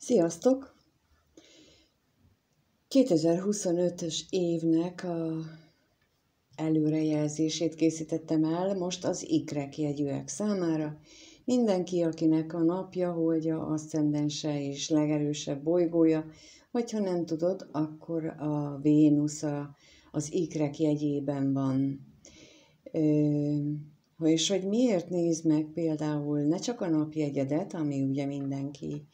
Sziasztok! 2025-ös évnek a előrejelzését készítettem el most az ikrek jegyűek számára. Mindenki, akinek a napja, holdja, aszcendense és legerősebb bolygója, vagy ha nem tudod, akkor a Vénusz az ikrek jegyében van. És hogy miért nézd meg például ne csak a napjegyedet, ami ugye mindenki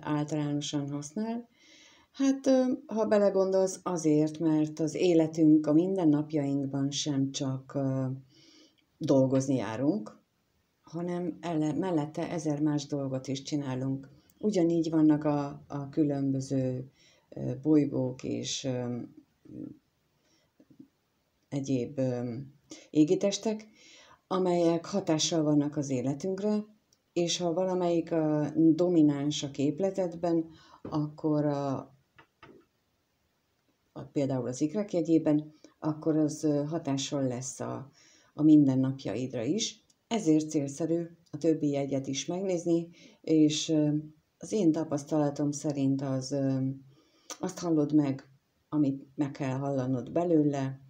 általánosan használ. Hát, ha belegondolsz, azért, mert az életünk a mindennapjainkban sem csak dolgozni járunk, hanem mellette 1000 más dolgot is csinálunk. Ugyanígy vannak a különböző bolygók és egyéb égitestek, amelyek hatással vannak az életünkre, és ha valamelyik domináns a képletedben, akkor például az ikrek jegyében, akkor az hatással lesz a mindennapjaidra is. Ezért célszerű a többi jegyet is megnézni, és az én tapasztalatom szerint azt hallod meg, amit meg kell hallanod belőle,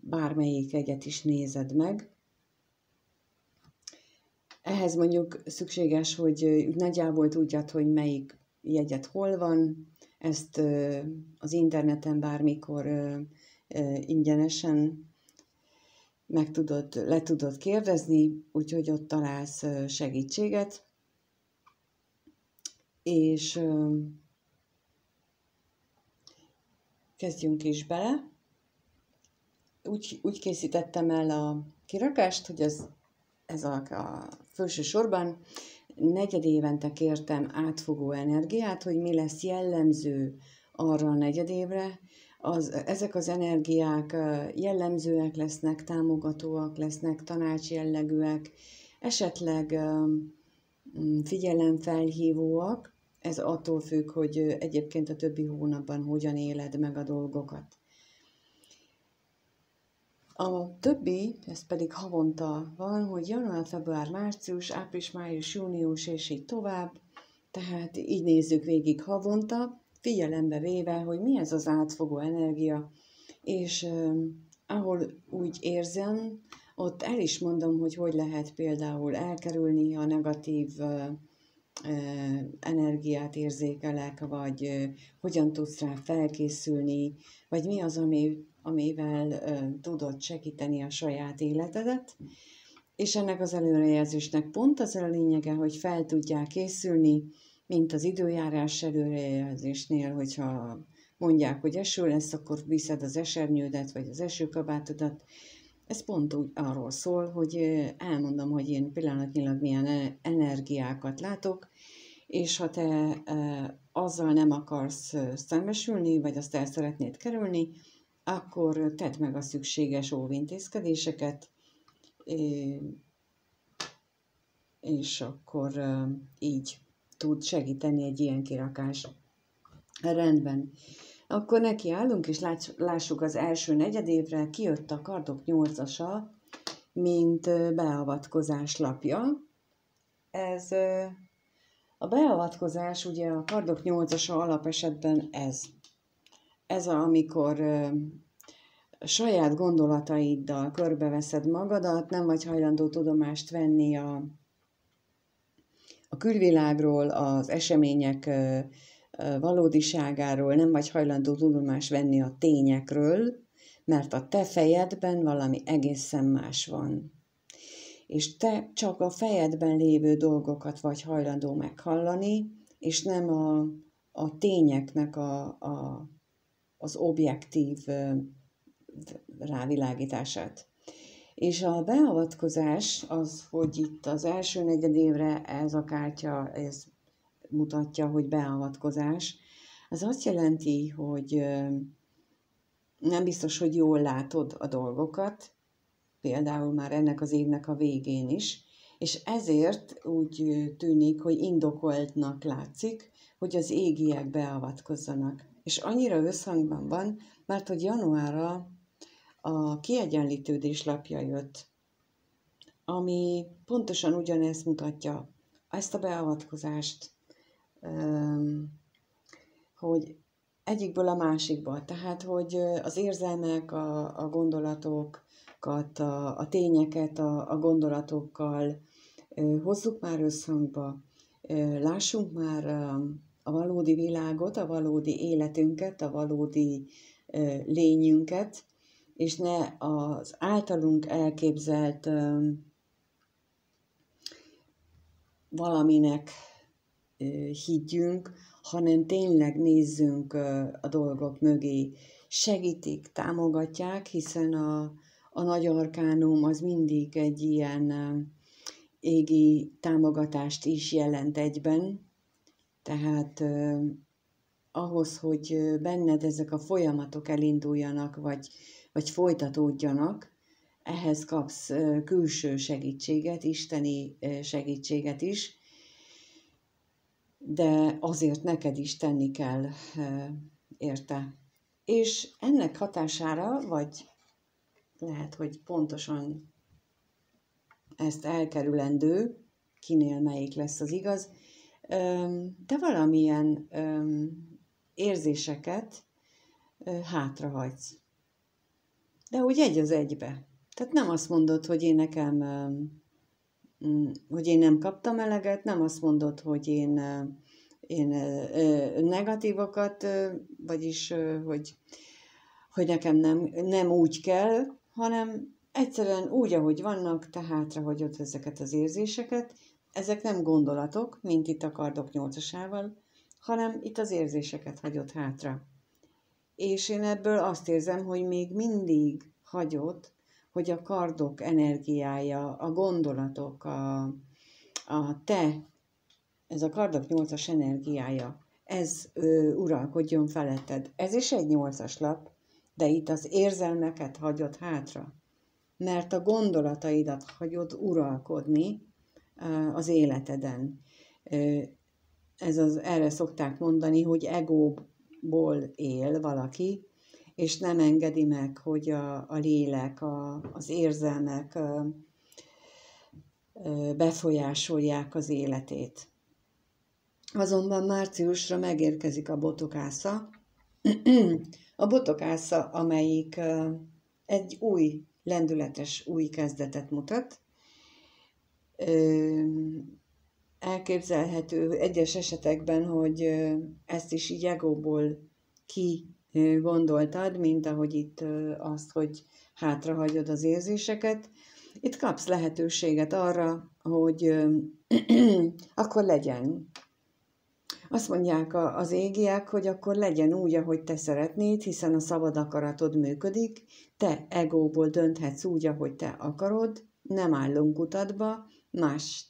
bármelyik jegyet is nézed meg. Ehhez mondjuk szükséges, hogy nagyjából tudjad, hogy melyik jegyet hol van, ezt az interneten bármikor ingyenesen le tudod kérdezni, úgyhogy ott találsz segítséget. És kezdjünk is bele. Úgy készítettem el a kirakást, hogy ez a felső sorban negyedévente kértem átfogó energiát, hogy mi lesz jellemző arra a negyedévre. Ezek az energiák jellemzőek lesznek, támogatóak lesznek, tanácsjellegűek, esetleg figyelemfelhívóak. Ez attól függ, hogy egyébként a többi hónapban hogyan éled meg a dolgokat. A többi, ez pedig havonta van, hogy január, február, március, április, május, június, és így tovább. Tehát így nézzük végig havonta, figyelembe véve, hogy mi ez az átfogó energia, és ahol úgy érzem, ott el is mondom, hogy lehet például elkerülni a negatív energiát érzékelek, vagy hogyan tudsz rá felkészülni, vagy mi az, amivel tudod segíteni a saját életedet. És ennek az előrejelzésnek pont az a lényege, hogy fel tudják készülni, mint az időjárás előrejelzésnél, hogyha mondják, hogy eső lesz, akkor viszed az esernyődet, vagy az esőkabátodat. Ez pont úgy arról szól, hogy elmondom, hogy én pillanatnyilag milyen energiákat látok, és ha te azzal nem akarsz szembesülni, vagy azt el szeretnéd kerülni, akkor tedd meg a szükséges óvintézkedéseket, és akkor így tud segíteni egy ilyen kirakás. Rendben. Akkor nekiállunk, és lássuk az első negyedévre, kijött a kardok 8-asa, mint beavatkozás lapja. Ez a beavatkozás, ugye a kardok 8-asa alapesetben ez amikor saját gondolataiddal körbeveszed magadat, nem vagy hajlandó tudomást venni a külvilágról, az események valódiságáról, nem vagy hajlandó tudomást venni a tényekről, mert a te fejedben valami egészen más van. És te csak a fejedben lévő dolgokat vagy hajlandó meghallani, és nem a tényeknek az objektív rávilágítását. És a beavatkozás az, hogy itt az első negyedévre ez a kártya, ez mutatja, hogy beavatkozás. Az azt jelenti, hogy nem biztos, hogy jól látod a dolgokat, például már ennek az évnek a végén is, és ezért úgy tűnik, hogy indokoltnak látszik, hogy az égiek beavatkozzanak. És annyira összhangban van, mert hogy januárra a kiegyenlítődés lapja jött, ami pontosan ugyanezt mutatja, ezt a beavatkozást, hogy egyikből a másikba, tehát hogy az érzelmek, a gondolatokat, a tényeket a gondolatokkal hozzuk már összhangba, lássunk már a valódi világot, a valódi életünket, a valódi lényünket, és ne az általunk elképzelt valaminek higgyünk, hanem tényleg nézzünk a dolgok mögé. Segítik, támogatják, hiszen a nagy arkánum az mindig egy ilyen égi támogatást is jelent egyben. Tehát ahhoz, hogy benned ezek a folyamatok elinduljanak, vagy folytatódjanak, ehhez kapsz külső segítséget, isteni segítséget is, de azért neked is tenni kell érte. És ennek hatására, vagy lehet, hogy pontosan ezt elkerülendő, kinél melyik lesz az igaz, de valamilyen érzéseket hátrahagysz. De úgy egy az egybe. Tehát nem azt mondod, hogy hogy én nem kaptam eleget, nem azt mondod, hogy én negatívokat, vagyis, hogy nekem nem úgy kell, hanem egyszerűen úgy, ahogy vannak, te hátrahagyod ezeket az érzéseket. Ezek nem gondolatok, mint itt a kardok 8-asával, hanem itt az érzéseket hagyod hátra. És én ebből azt érzem, hogy még mindig hagyod, hogy a kardok energiája, a gondolatok, ez a kardok 8-as energiája, ez uralkodjon feletted. Ez is egy 8-as lap, de itt az érzelmeket hagyod hátra, mert a gondolataidat hagyod uralkodni az életeden. Erre szokták mondani, hogy egóból él valaki, és nem engedi meg, hogy a lélek, az érzelmek befolyásolják az életét. Azonban márciusra megérkezik a botokásza, a botokásza, amelyik egy új, lendületes új kezdetet mutat. Elképzelhető egyes esetekben, hogy ezt is így egóból gondoltad, mint ahogy itt azt, hogy hátrahagyod az érzéseket. Itt kapsz lehetőséget arra, hogy akkor legyen. Azt mondják az égiek, hogy akkor legyen úgy, ahogy te szeretnéd, hiszen a szabad akaratod működik, te egóból dönthetsz úgy, ahogy te akarod, nem állunk utatba, más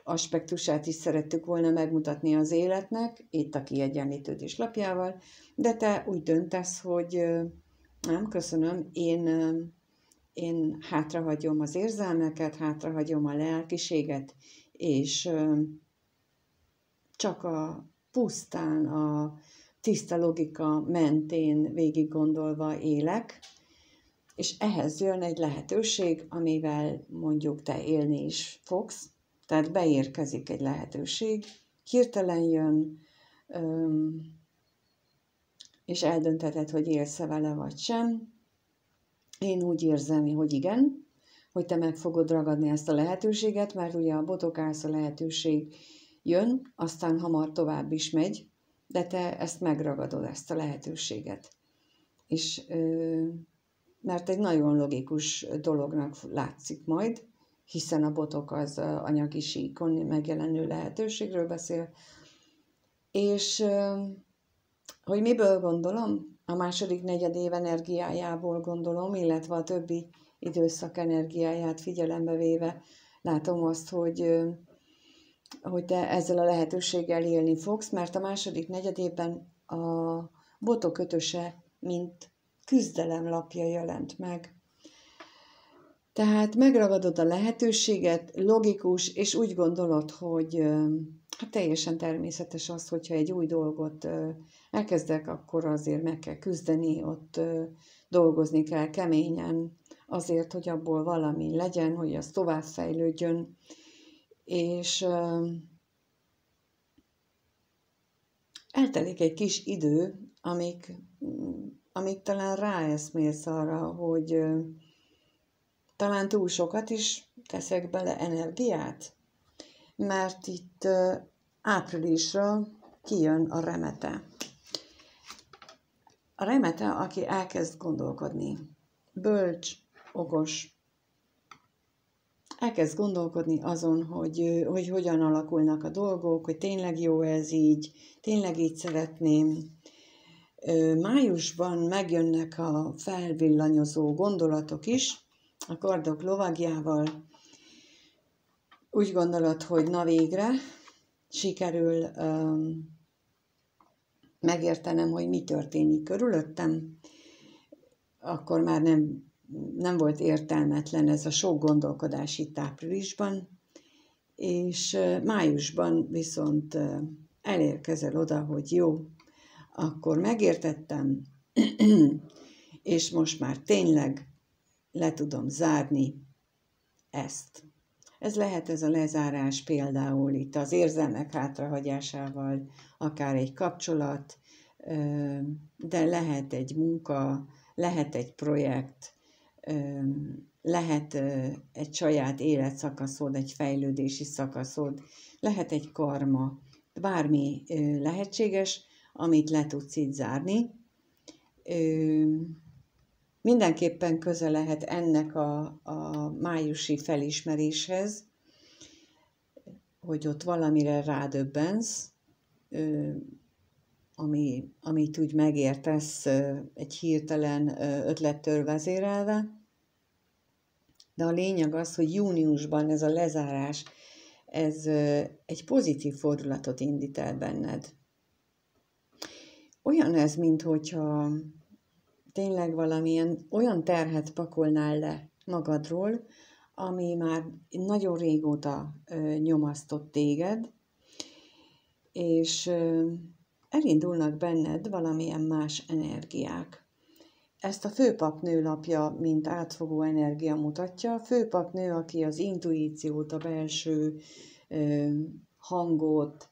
aspektusát is szerettük volna megmutatni az életnek, itt a kiegyenlítődés lapjával, de te úgy döntesz, hogy nem, köszönöm, én hátrahagyom az érzelmeket, hátrahagyom a lelkiséget, és csak pusztán a tiszta logika mentén végig gondolva élek, és ehhez jön egy lehetőség, amivel mondjuk te élni is fogsz, tehát beérkezik egy lehetőség, hirtelen jön, és eldöntheted, hogy élsz-e vele vagy sem. Én úgy érzem, hogy igen, hogy te meg fogod ragadni ezt a lehetőséget, mert ugye a botokásza lehetőség jön, aztán hamar tovább is megy, de te ezt megragadod, ezt a lehetőséget. És mert egy nagyon logikus dolognak látszik majd, hiszen a botok az anyagi síkon megjelenő lehetőségről beszél. És hogy miből gondolom? A második negyedév energiájából gondolom, illetve a többi időszak energiáját figyelembe véve látom azt, hogy te ezzel a lehetőséggel élni fogsz, mert a második negyedében a botok ötöse, mint küzdelem lapja jelent meg. Tehát megragadod a lehetőséget, logikus, és úgy gondolod, hogy hát teljesen természetes az, hogyha egy új dolgot elkezdek, akkor azért meg kell küzdeni, ott dolgozni kell keményen, azért, hogy abból valami legyen, hogy az továbbfejlődjön, és eltelik egy kis idő, amíg talán ráeszmélsz arra, hogy talán túl sokat is teszek bele energiát, mert itt áprilisra kijön a remete. A remete, aki elkezd gondolkodni, bölcs, okos, elkezd gondolkodni azon, hogy hogyan alakulnak a dolgok, hogy tényleg jó ez így, tényleg így szeretném. Májusban megjönnek a felvillanyozó gondolatok is, a kardok lovagjával. Úgy gondolod, hogy na végre sikerül megértenem, hogy mi történik körülöttem, akkor már nem volt értelmetlen ez a sok gondolkodás itt áprilisban, és májusban viszont elérkezel oda, hogy jó, akkor megértettem, és most már tényleg le tudom zárni ezt. Ez lehet ez a lezárás például itt az érzelmek hátrahagyásával, akár egy kapcsolat, de lehet egy munka, lehet egy projekt, lehet egy saját életszakaszod, egy fejlődési szakaszod, lehet egy karma, bármi lehetséges, amit le tudsz így zárni. Mindenképpen köze lehet ennek a májusi felismeréshez, hogy ott valamire rádöbbensz, amit úgy megértesz egy hirtelen ötlettől vezérelve. De a lényeg az, hogy júniusban ez a lezárás, ez egy pozitív fordulatot indít el benned. Olyan ez, minthogyha tényleg valamilyen olyan terhet pakolnál le magadról, ami már nagyon régóta nyomasztott téged, és elindulnak benned valamilyen más energiák. Ezt a főpapnő lapja, mint átfogó energia mutatja. A főpapnő, aki az intuíciót, a belső hangot,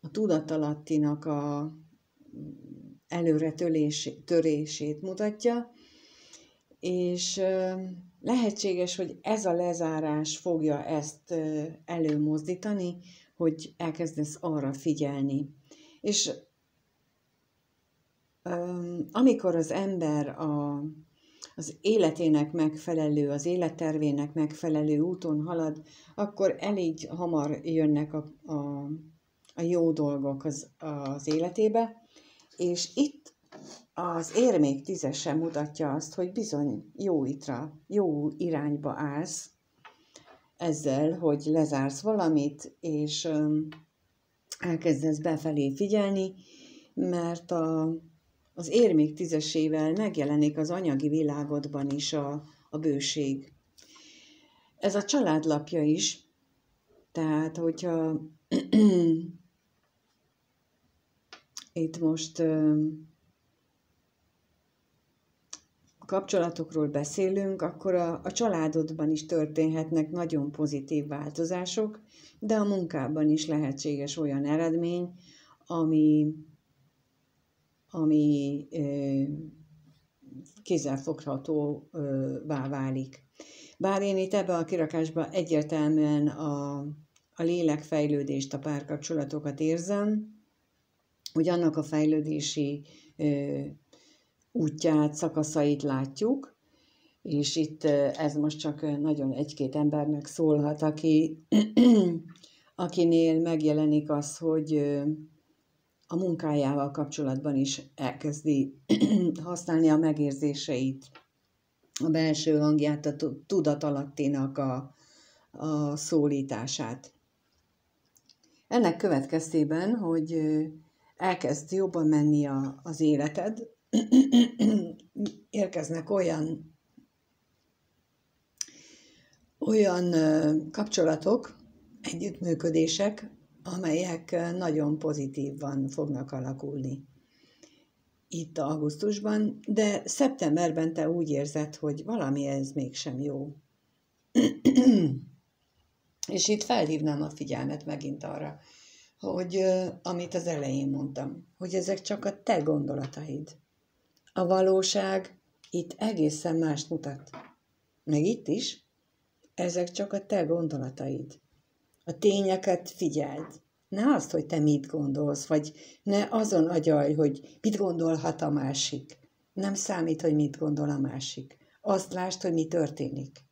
a tudatalattinak a előre törését mutatja, és lehetséges, hogy ez a lezárás fogja ezt előmozdítani, hogy elkezdesz arra figyelni. És amikor az ember az életének megfelelő, az élettervének megfelelő úton halad, akkor elég hamar jönnek a jó dolgok az életébe, és itt az érmék 10-ese mutatja azt, hogy bizony jó irányba állsz ezzel, hogy lezársz valamit, és elkezdesz befelé figyelni, mert az érmék 10-esével megjelenik az anyagi világodban is a bőség. Ez a családlapja is, tehát hogyha itt most kapcsolatokról beszélünk, akkor a családodban is történhetnek nagyon pozitív változások, de a munkában is lehetséges olyan eredmény, ami kézzelfoghatóvá válik. Bár én itt ebbe a kirakásban egyértelműen a lélekfejlődést, a párkapcsolatokat érzem, hogy annak a fejlődési útját, szakaszait látjuk, és itt ez most csak nagyon egy-két embernek szólhat, akinél megjelenik az, hogy a munkájával kapcsolatban is elkezdi használni a megérzéseit, a belső hangját, a tudatalattinak a szólítását. Ennek következtében, hogy elkezd jobban menni az életed, érkeznek olyan kapcsolatok, együttműködések, amelyek nagyon pozitívan fognak alakulni itt augusztusban, de szeptemberben te úgy érzed, hogy valami ez mégsem jó. És itt felhívnám a figyelmet megint arra, hogy amit az elején mondtam, hogy ezek csak a te gondolataid. A valóság itt egészen mást mutat. Meg itt is, ezek csak a te gondolataid. A tényeket figyeld. Ne azt, hogy te mit gondolsz, vagy ne azon agyalj, hogy mit gondolhat a másik. Nem számít, hogy mit gondol a másik. Azt lásd, hogy mi történik.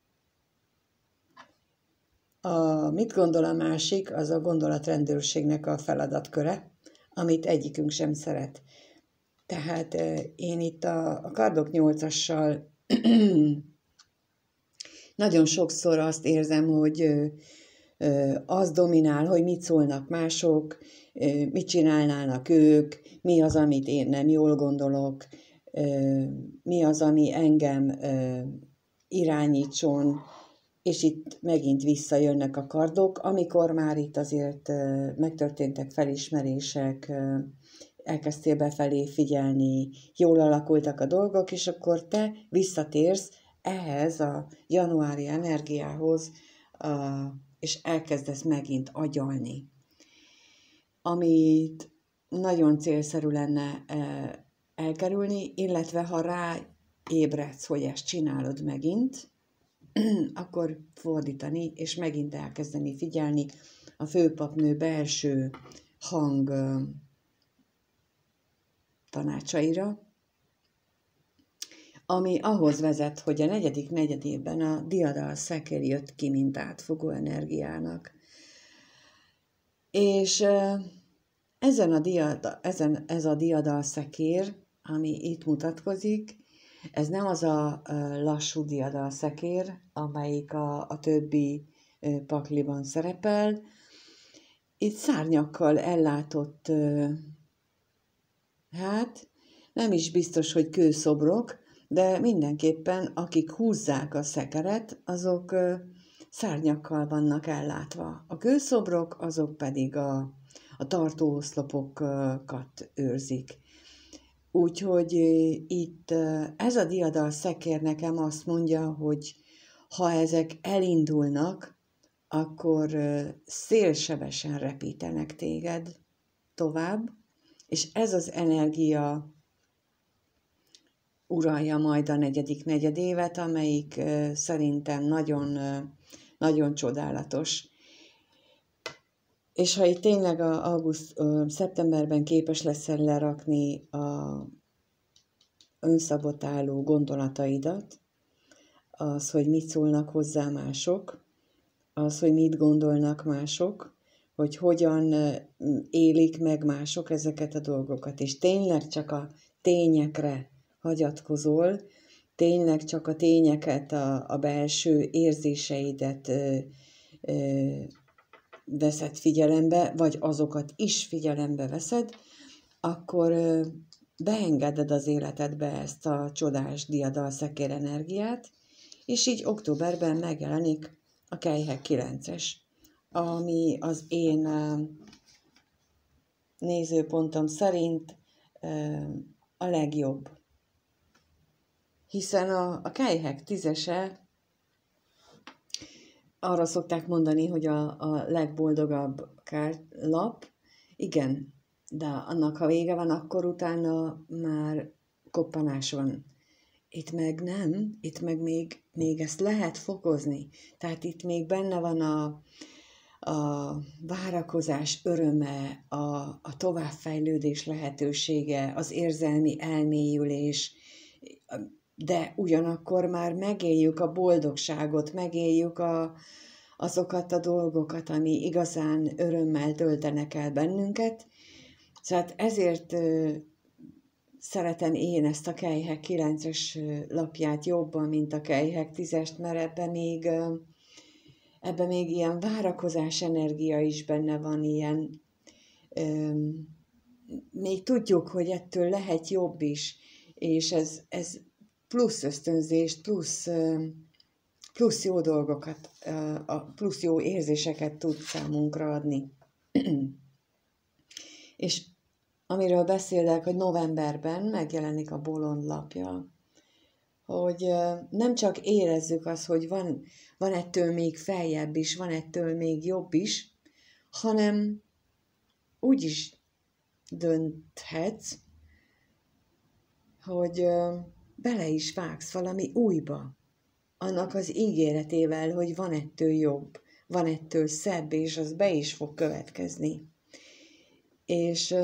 Mit gondol a másik, az a gondolatrendőrségnek a feladatköre, amit egyikünk sem szeret. Tehát én itt a Kardok 8-assal nagyon sokszor azt érzem, hogy az dominál, hogy mit szólnak mások, mit csinálnának ők, mi az, amit én nem jól gondolok, mi az, ami engem irányítson, és itt megint visszajönnek a kardok, amikor már itt azért megtörténtek felismerések, elkezdtél befelé figyelni, jól alakultak a dolgok, és akkor te visszatérsz ehhez a januári energiához, és elkezdesz megint agyalni. Amit nagyon célszerű lenne elkerülni, illetve ha ráébredsz, hogy ezt csinálod megint, akkor fordítani, és megint elkezdeni figyelni a főpapnő belső hang tanácsaira, ami ahhoz vezet, hogy a 4. negyedében a diadal szekér jött ki, mint átfogó energiának. És ez a diadal szekér, ami itt mutatkozik, ez nem az a lassú diadal szekér, amelyik a többi pakliban szerepel. Itt szárnyakkal ellátott, hát nem is biztos, hogy kőszobrok, de mindenképpen akik húzzák a szekeret, azok szárnyakkal vannak ellátva. A kőszobrok azok pedig a tartóoszlopokat őrzik. Úgyhogy itt ez a diadal szekér nekem azt mondja, hogy ha ezek elindulnak, akkor szélsebesen repítenek téged tovább, és ez az energia uralja majd a 4. negyedévet, amelyik szerintem nagyon, nagyon csodálatos. És ha itt tényleg szeptemberben képes leszel lerakni a önszabotáló gondolataidat, az, hogy mit szólnak hozzá mások, az, hogy mit gondolnak mások, hogy hogyan élik meg mások ezeket a dolgokat, és tényleg csak a tényekre hagyatkozol, tényleg csak a tényeket, a belső érzéseidet veszed figyelembe, vagy azokat is figyelembe veszed, akkor beengeded az életedbe ezt a csodás diadal szekér energiát, és így októberben megjelenik a Kejhek 9-es, ami az én nézőpontom szerint a legjobb. Hiszen a Kejhek 10-ese, arra szokták mondani, hogy a legboldogabb kártlap, igen, de annak, ha vége van, akkor utána már koppanás van. Itt meg nem, itt meg még ezt lehet fokozni. Tehát itt még benne van a várakozás öröme, a továbbfejlődés lehetősége, az érzelmi elmélyülés, de ugyanakkor már megéljük a boldogságot, megéljük azokat a dolgokat, ami igazán örömmel töltenek el bennünket. Tehát ezért szeretem én ezt a Kejhek 9-es lapját jobban, mint a Kejhek 10-est, mert ebben még ilyen várakozás energia is benne van, ilyen még tudjuk, hogy ettől lehet jobb is, és ez plusz ösztönzést, plusz jó dolgokat, plusz jó érzéseket tud számunkra adni. És amiről beszélek, hogy novemberben megjelenik a bolond lapja, hogy nem csak érezzük azt, hogy van ettől még feljebb is, van ettől még jobb is, hanem úgy is dönthetsz, hogy bele is vágsz valami újba, annak az ígéretével, hogy van ettől jobb, van ettől szebb, és az be is fog következni. És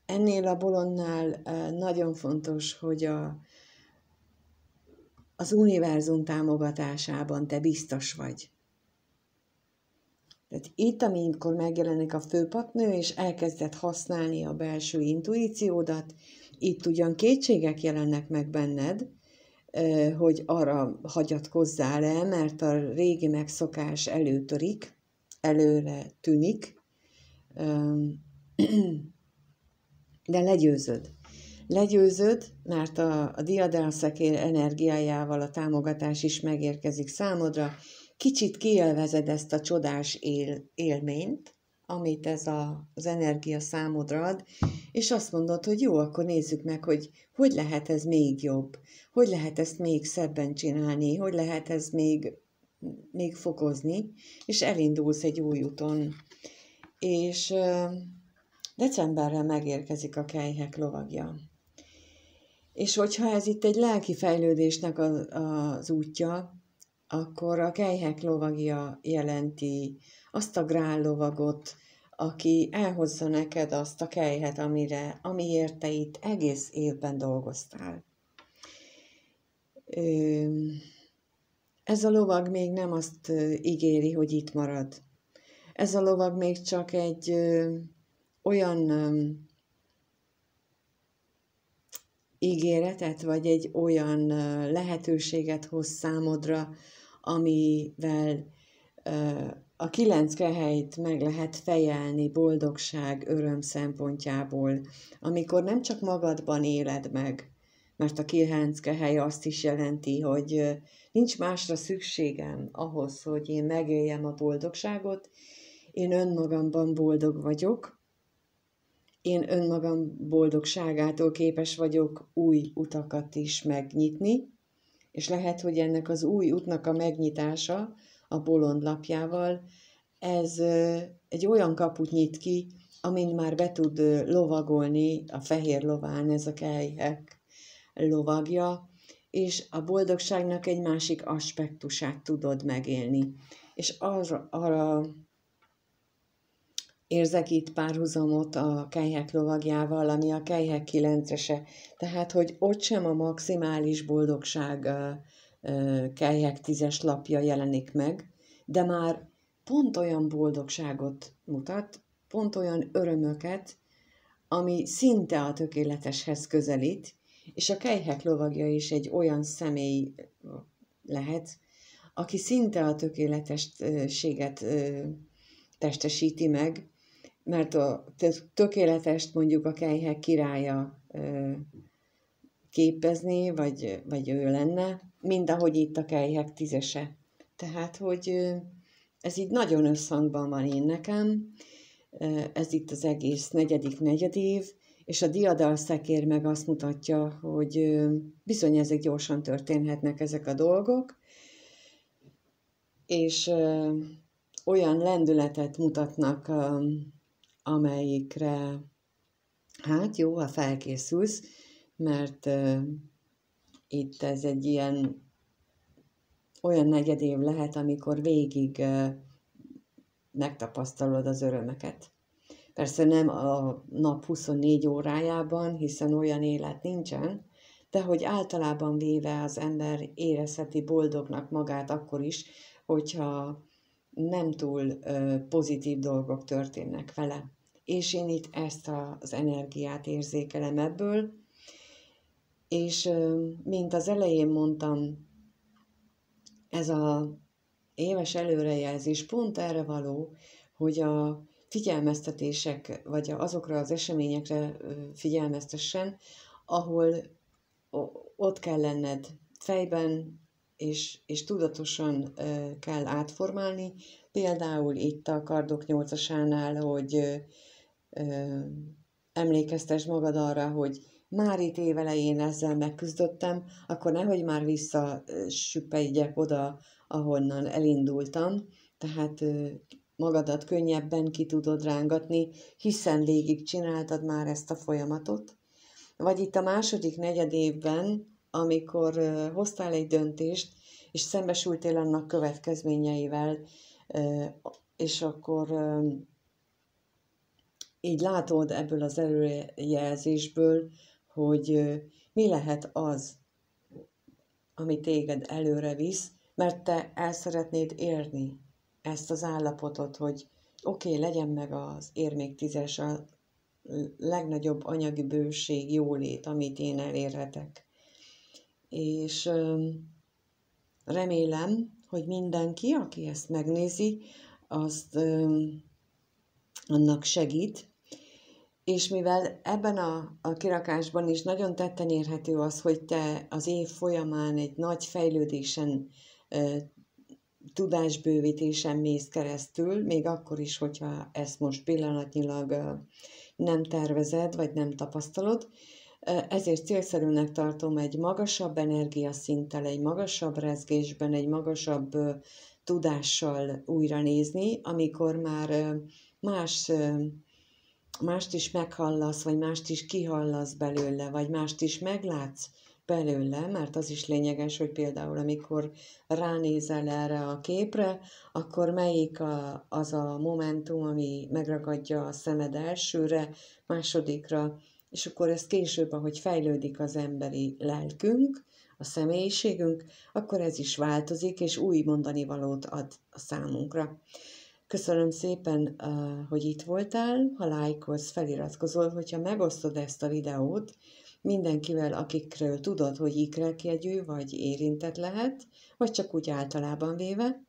ennél a bolondnál nagyon fontos, hogy az univerzum támogatásában te biztos vagy. Tehát itt, amikor megjelenik a főpapnő, és elkezded használni a belső intuíciódat, itt ugyan kétségek jelennek meg benned, hogy arra hagyatkozzál-e, mert a régi megszokás előre tűnik, de legyőzöd. Legyőzöd, mert a diadalszekér energiájával a támogatás is megérkezik számodra. Kicsit kielvezed ezt a csodás élményt, amit ez az energia számodra ad, és azt mondod, hogy jó, akkor nézzük meg, hogy lehet ez még jobb, hogy lehet ezt még szebben csinálni, hogy lehet ez még fokozni, és elindulsz egy új úton. És decemberre megérkezik a Kejhek lovagja. És hogyha ez itt egy lelki fejlődésnek az útja, akkor a Kejhek lovagja jelenti azt a grál lovagot, aki elhozza neked azt a kejhet, amiért te itt egész évben dolgoztál. Ez a lovag még nem azt ígéri, hogy itt marad. Ez a lovag még csak egy olyan ígéretet, vagy egy olyan lehetőséget hoz számodra, amivel a 9 kehelyt meg lehet fejelni boldogság, öröm szempontjából, amikor nem csak magadban éled meg, mert a 9 kehely azt is jelenti, hogy nincs másra szükségem ahhoz, hogy én megéljem a boldogságot, én önmagamban boldog vagyok, én önmagam boldogságától képes vagyok új utakat is megnyitni, és lehet, hogy ennek az új útnak a megnyitása a bolondlapjával, ez egy olyan kaput nyit ki, amin már be tud lovagolni a fehér lován ez a Kejhek lovagja, és a boldogságnak egy másik aspektusát tudod megélni. És arra érzek itt párhuzamot a Kejhek lovagjával, ami a Kejhek 9-ese. Tehát, hogy ott sem a maximális boldogság Kejhek 10-es lapja jelenik meg, de már pont olyan boldogságot mutat, pont olyan örömöket, ami szinte a tökéleteshez közelít, és a Kejhek lovagja is egy olyan személy lehet, aki szinte a tökéletességet testesíti meg, mert a tökéletest mondjuk a Kejhek királya képezni, vagy ő lenne, mind ahogy itt a Kejhek 10-ese. Tehát, hogy ez így nagyon összhangban van én nekem, ez itt az egész negyedév, és a diadalszekér meg azt mutatja, hogy bizony ezek gyorsan történhetnek ezek a dolgok, és olyan lendületet mutatnak, amelyikre, hát jó, ha felkészülsz, mert itt ez egy olyan negyedév lehet, amikor végig megtapasztalod az örömöket. Persze nem a nap 24 órájában, hiszen olyan élet nincsen, de hogy általában véve az ember érezheti boldognak magát akkor is, hogyha nem túl pozitív dolgok történnek vele. És én itt ezt az energiát érzékelem ebből, és mint az elején mondtam, ez az éves előrejelzés pont erre való, hogy a figyelmeztetések, vagy azokra az eseményekre figyelmeztessen, ahol ott kell lenned fejben, és tudatosan kell átformálni. Például itt a Kardok 8-asánál, hogy emlékeztess magad arra, hogy már itt évelején ezzel megküzdöttem, akkor nehogy már visszasüppedjek oda, ahonnan elindultam. Tehát magadat könnyebben ki tudod rángatni, hiszen végig csináltad már ezt a folyamatot. Vagy itt a második negyedévben, amikor hoztál egy döntést, és szembesültél annak következményeivel, és akkor így látod ebből az előrejelzésből, hogy mi lehet az, ami téged előre visz, mert te el szeretnéd érni ezt az állapotot, hogy oké, legyen meg az érmék 10-es, a legnagyobb anyagi bőség, jólét, amit én elérhetek. És remélem, hogy mindenki, aki ezt megnézi, azt annak segít, és mivel ebben a kirakásban is nagyon tetten érhető az, hogy te az év folyamán egy nagy fejlődésen, tudásbővítésen mész keresztül, még akkor is, hogyha ezt most pillanatnyilag nem tervezed, vagy nem tapasztalod, ezért célszerűnek tartom egy magasabb energiaszinttel, egy magasabb rezgésben, egy magasabb tudással újra nézni, amikor már mást is meghallasz, vagy mást is kihallasz belőle, vagy mást is meglátsz belőle, mert az is lényeges, hogy például amikor ránézel erre a képre, akkor melyik az a momentum, ami megragadja a szemed elsőre, másodikra, és akkor ez később, ahogy fejlődik az emberi lelkünk, a személyiségünk, akkor ez is változik, és új mondanivalót ad a számunkra. Köszönöm szépen, hogy itt voltál, ha lájkolsz, feliratkozol, hogyha megosztod ezt a videót mindenkivel, akikről tudod, hogy ikrelkjegyű vagy érintett lehet, vagy csak úgy általában véve.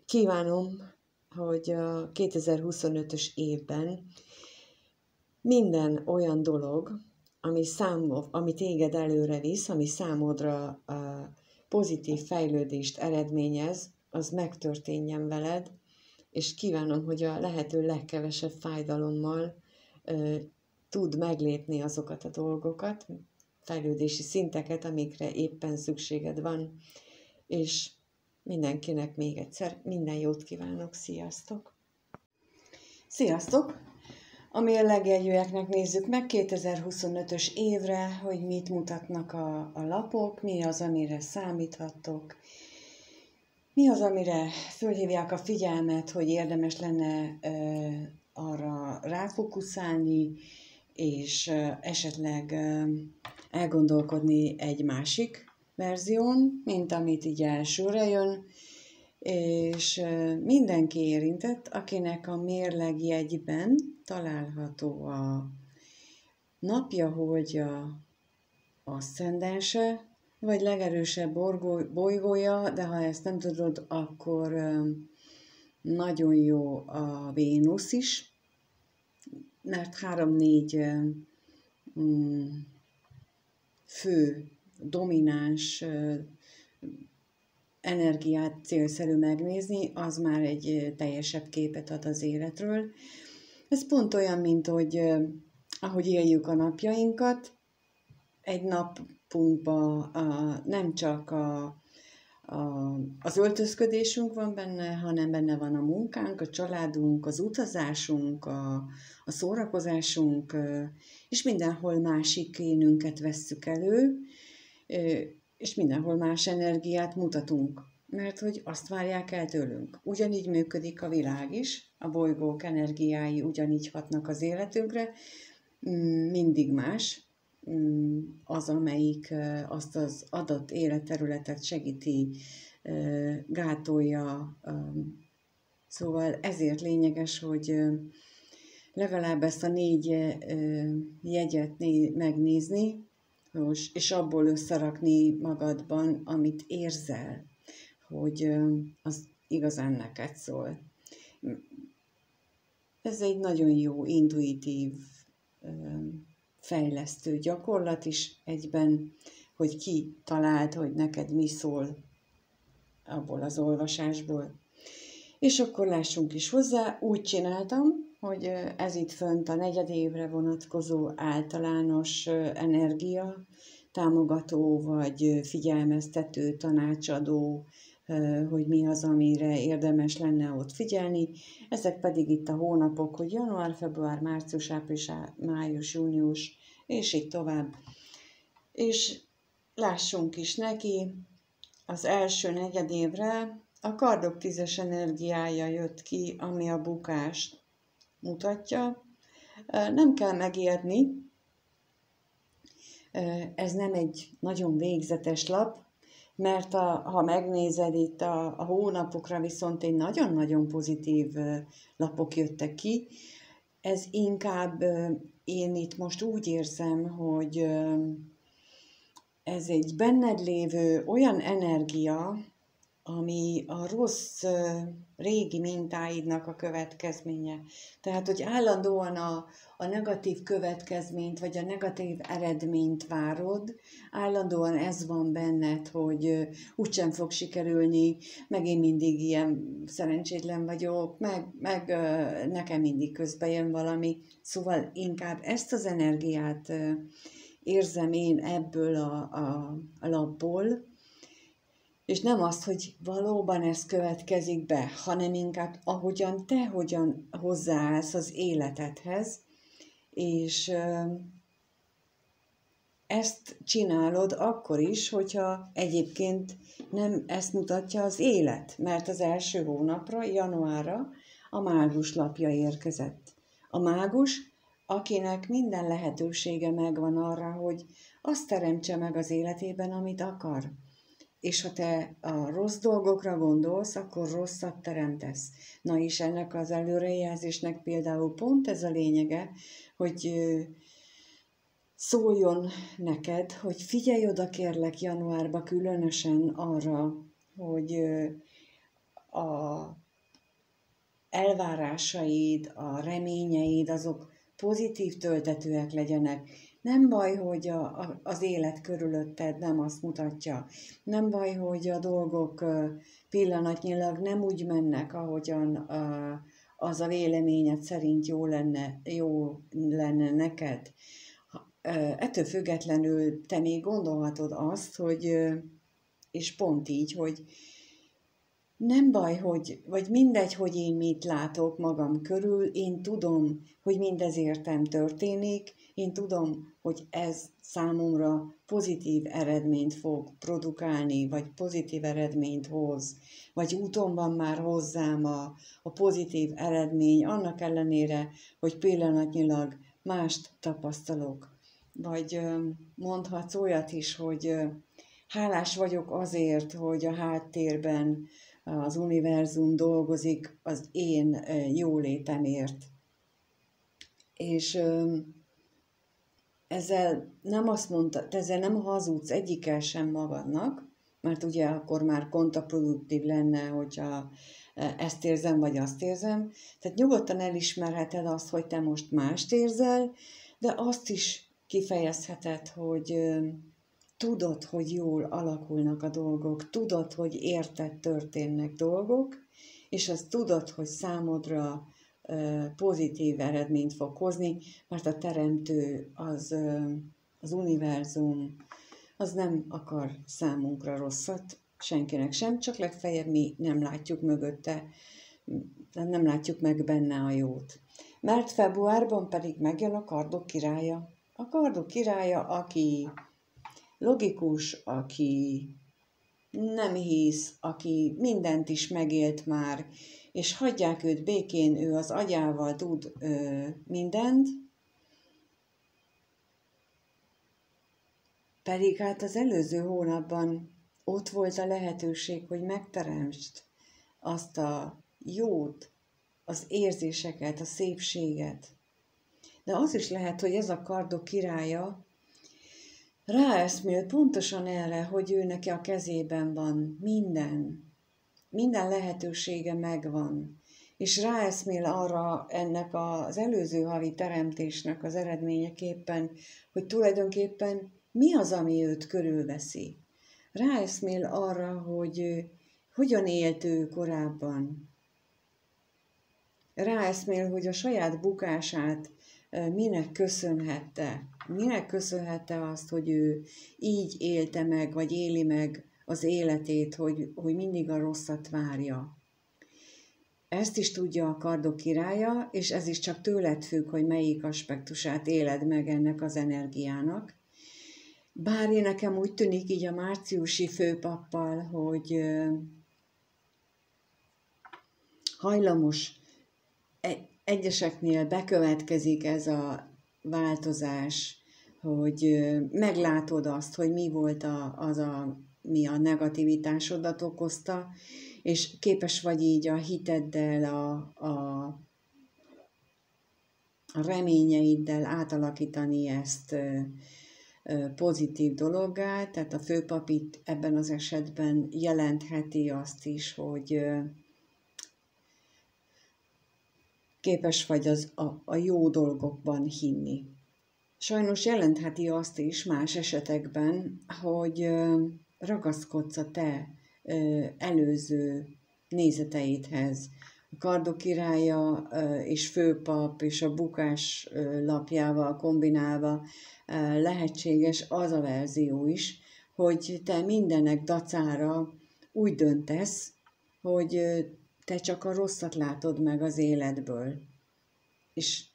Kívánom, hogy a 2025-ös évben minden olyan dolog, ami téged előre visz, ami számodra pozitív fejlődést eredményez, az megtörténjen veled, és kívánom, hogy a lehető legkevesebb fájdalommal tud meglépni azokat a dolgokat, fejlődési szinteket, amikre éppen szükséged van, és mindenkinek még egyszer minden jót kívánok, sziasztok! Sziasztok! A mérlegjegyűeknek nézzük meg 2025-ös évre, hogy mit mutatnak a lapok, mi az, amire számíthattok, mi az, amire fölhívják a figyelmet, hogy érdemes lenne arra ráfókuszálni, és esetleg elgondolkodni egy másik verzión, mint amit így elsőre jön, és mindenki érintett, akinek a mérlegjegyben található a napja, holdja, aszcendense, vagy legerősebb bolygója, de ha ezt nem tudod, akkor nagyon jó a Vénusz is, mert 3-4 fő, domináns energiát célszerű megnézni, az már egy teljesebb képet ad az életről. Ez pont olyan, mint hogy ahogy éljük a napjainkat, egy napunkban nem csak az öltözködésünk van benne, hanem benne van a munkánk, a családunk, az utazásunk, a szórakozásunk, és mindenhol másik énünket vesszük elő, és mindenhol más energiát mutatunk, mert hogy azt várják el tőlünk. Ugyanígy működik a világ is, a bolygók energiái ugyanígy hatnak az életünkre, mindig más az, amelyik azt az adott életterületet segíti, gátolja. Szóval ezért lényeges, hogy legalább ezt a 4 jegyet megnézni, és abból összerakni magadban, amit érzel, hogy az igazán neked szól. Ez egy nagyon jó, intuitív, fejlesztő gyakorlat is egyben, hogy ki talált, hogy neked mi szól abból az olvasásból. És akkor lássunk is hozzá, úgy csináltam, hogy ez itt fönt a negyedévre vonatkozó általános energia, támogató vagy figyelmeztető, tanácsadó hogy mi az, amire érdemes lenne ott figyelni. Ezek pedig itt a hónapok, hogy január, február, március, április, május, június, és így tovább. És lássunk is neki, az első negyedévre a kardok 10-es energiája jött ki, ami a bukást mutatja. Nem kell megijedni, ez nem egy nagyon végzetes lap, mert ha megnézed itt a hónapokra, viszont egy nagyon-nagyon pozitív lapok jöttek ki. Ez inkább, én itt most úgy érzem, hogy ez egy benned lévő olyan energia, ami a rossz régi mintáidnak a következménye. Tehát, hogy állandóan a negatív következményt, vagy a negatív eredményt várod, állandóan ez van benned, hogy úgysem fog sikerülni, meg én mindig ilyen szerencsétlen vagyok, meg nekem mindig közbe jön valami. Szóval inkább ezt az energiát érzem én ebből a lapból, és nem azt, hogy valóban ez következik be, hanem inkább ahogyan te hogyan hozzáállsz az életedhez, és ezt csinálod akkor is, hogyha egyébként nem ezt mutatja az élet, mert az első hónapra, januárra a mágus lapja érkezett. A mágus, akinek minden lehetősége megvan arra, hogy azt teremtse meg az életében, amit akar. És ha te a rossz dolgokra gondolsz, akkor rosszat teremtesz. Na és ennek az előrejelzésnek például pont ez a lényege, hogy szóljon neked, hogy figyelj oda kérlek januárba különösen arra, hogy a elvárásaid, a reményeid, azok pozitív töltetőek legyenek. Nem baj, hogy az élet körülötted nem azt mutatja. Nem baj, hogy a dolgok pillanatnyilag nem úgy mennek, ahogyan az a véleményed szerint jó lenne neked. Ettől függetlenül te még gondolhatod azt, hogy, és pont így, hogy nem baj, vagy mindegy, hogy én mit látok magam körül, én tudom, hogy mindez értem történik, én tudom, hogy ez számomra pozitív eredményt fog produkálni, vagy pozitív eredményt hoz, vagy úton van már hozzám a pozitív eredmény, annak ellenére, hogy pillanatnyilag mást tapasztalok. Vagy mondhatsz olyat is, hogy hálás vagyok azért, hogy a háttérben az univerzum dolgozik az én jólétemért. És ezzel nem azt mondta, ezzel nem hazudsz egyikkel sem magadnak, mert ugye akkor már kontraproduktív lenne, hogyha ezt érzem, vagy azt érzem. Tehát nyugodtan elismerheted azt, hogy te most mást érzel, de azt is kifejezheted, hogy tudod, hogy jól alakulnak a dolgok, tudod, hogy érted történnek dolgok, és azt tudod, hogy számodra pozitív eredményt fog hozni, mert a teremtő, az univerzum, az nem akar számunkra rosszat, senkinek sem, csak legfeljebb mi nem látjuk mögötte, nem látjuk meg benne a jót. Mert februárban pedig megjön a kardok királya. A kardok királya, aki logikus, aki nem hisz, aki mindent is megélt már, és hagyják őt békén, ő az agyával tud mindent, pedig hát az előző hónapban ott volt a lehetőség, hogy megteremtsd azt a jót, az érzéseket, a szépséget. De az is lehet, hogy ez a kardok királya ráeszmél pontosan erre, hogy ő neki a kezében van minden lehetősége megvan, és ráeszmél arra ennek az előző havi teremtésnek az eredményeképpen, hogy tulajdonképpen mi az, ami őt körülveszi. Ráeszmél arra, hogy hogyan élt ő korábban. Ráeszmél, hogy a saját bukását minek köszönhette. Minek köszönhette azt, hogy ő így élte meg, vagy éli meg az életét, hogy mindig a rosszat várja. Ezt is tudja a kardok királya, és ez is csak tőled függ, hogy melyik aspektusát éled meg ennek az energiának. Bár én nekem úgy tűnik így a márciusi főpappal, hogy hajlamos, egyeseknél bekövetkezik ez a változás, hogy meglátod azt, hogy mi volt mi a negativitásodat okozta, és képes vagy így a hiteddel, a reményeiddel átalakítani ezt pozitív dologgá, tehát a főpap itt ebben az esetben jelentheti azt is, hogy képes vagy a jó dolgokban hinni. Sajnos jelentheti azt is más esetekben, hogy ragaszkodsz a te előző nézeteidhez. A kardok királya és főpap és a bukás lapjával kombinálva lehetséges az a verzió is, hogy te mindennek dacára úgy döntesz, hogy te csak a rosszat látod meg az életből. És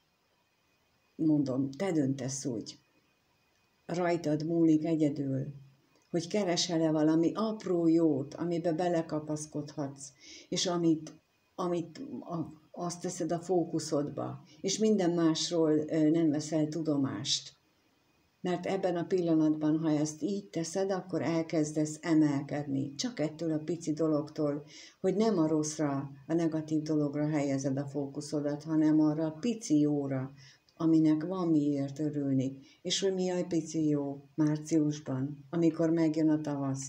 mondom, te döntesz úgy. Rajtad múlik egyedül, hogy keresel-e valami apró jót, amibe belekapaszkodhatsz, és amit azt teszed a fókuszodba, és minden másról nem veszel tudomást. Mert ebben a pillanatban, ha ezt így teszed, akkor elkezdesz emelkedni. Csak ettől a pici dologtól, hogy nem a rosszra, a negatív dologra helyezed a fókuszodat, hanem arra a pici jóra, aminek van miért örülni. És hogy mi a pici jó márciusban, amikor megjön a tavasz.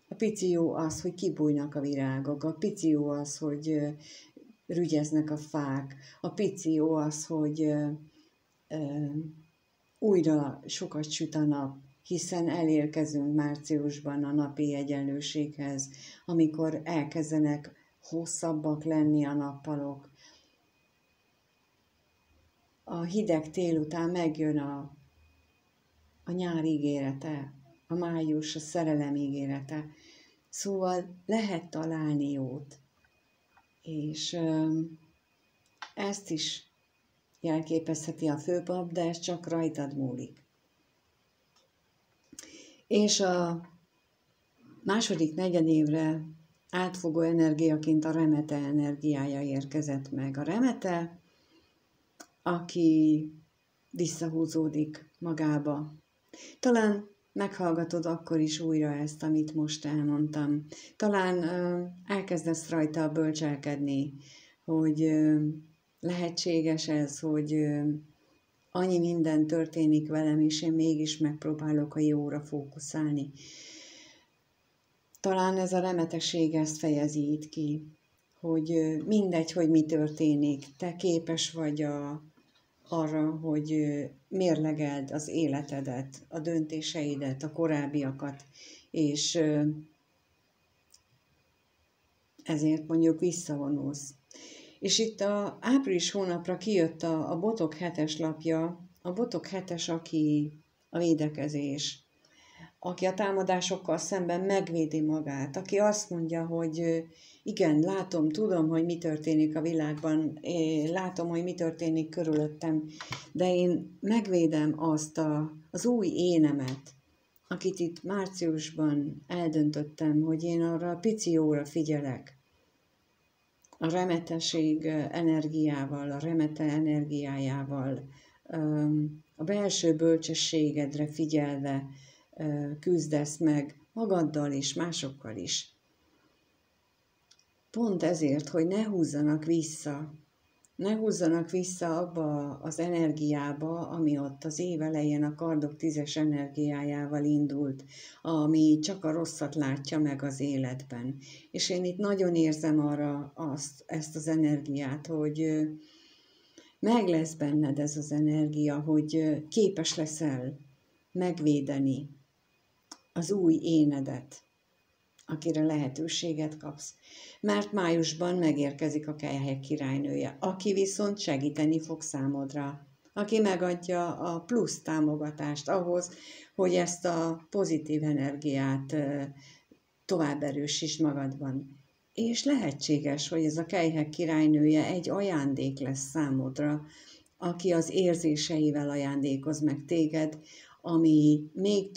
A pici jó az, hogy kibújnak a virágok, a pici jó az, hogy rügyeznek a fák, a pici jó az, hogy újra sokat süt a nap, hiszen elérkezünk márciusban a napi egyenlőséghez, amikor elkezdenek hosszabbak lenni a nappalok. A hideg tél után megjön a nyár ígérete, a május, a szerelem ígérete. Szóval lehet találni jót. És ezt is jelképezheti a főpap, de ez csak rajtad múlik. És a második negyedévre átfogó energiaként a remete energiája érkezett meg. A remete, aki visszahúzódik magába. Talán meghallgatod akkor is újra ezt, amit most elmondtam. Talán elkezdesz rajta bölcselkedni, hogy lehetséges ez, hogy annyi minden történik velem, és én mégis megpróbálok a jóra fókuszálni. Talán ez a remeteség ezt fejezi itt ki, hogy mindegy, hogy mi történik, te képes vagy arra, hogy mérlegeld az életedet, a döntéseidet, a korábbiakat, és ezért mondjuk visszavonulsz. És itt a április hónapra kijött a Botok 7-es lapja, a Botok 7-es, aki a védekezés, aki a támadásokkal szemben megvédi magát, aki azt mondja, hogy igen, látom, tudom, hogy mi történik a világban, látom, hogy mi történik körülöttem, de én megvédem azt az új énemet, akit itt márciusban eldöntöttem, hogy én arra a pici jóra figyelek. A remeteség energiával, a remete energiájával, a belső bölcsességedre figyelve küzdesz meg magaddal és másokkal is. Pont ezért, hogy ne húzzanak vissza abba az energiába, ami ott az év elején a kardok 10-es energiájával indult, ami csak a rosszat látja meg az életben. És én itt nagyon érzem arra ezt az energiát, hogy meg lesz benned ez az energia, hogy képes leszel megvédeni az új énedet, akire lehetőséget kapsz. Mert májusban megérkezik a Kelyhek királynője, aki viszont segíteni fog számodra aki megadja a plusz támogatást ahhoz, hogy ezt a pozitív energiát tovább erősítsd magadban. És lehetséges, hogy ez a kelyhek királynője egy ajándék lesz számodra, aki az érzéseivel ajándékoz meg téged, ami még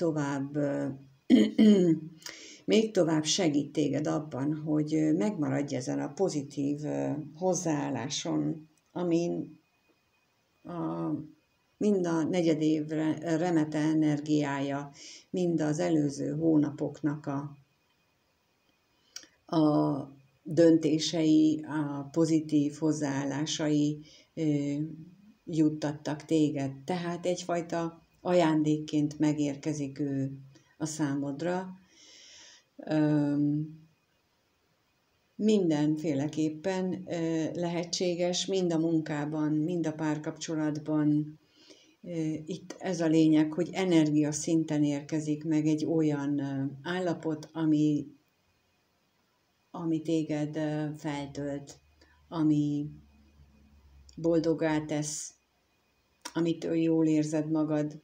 tovább segít téged abban, hogy megmaradj ezen a pozitív hozzáálláson, amin mind a negyedév remete energiája, mind az előző hónapoknak a döntései, a pozitív hozzáállásai juttattak téged. Tehát egyfajta ajándékként megérkezik ő a számodra. Mindenféleképpen lehetséges, mind a munkában, mind a párkapcsolatban. Itt ez a lényeg, hogy energia szinten érkezik meg egy olyan állapot, ami téged feltölt, ami boldoggá tesz, amitől jól érzed magad.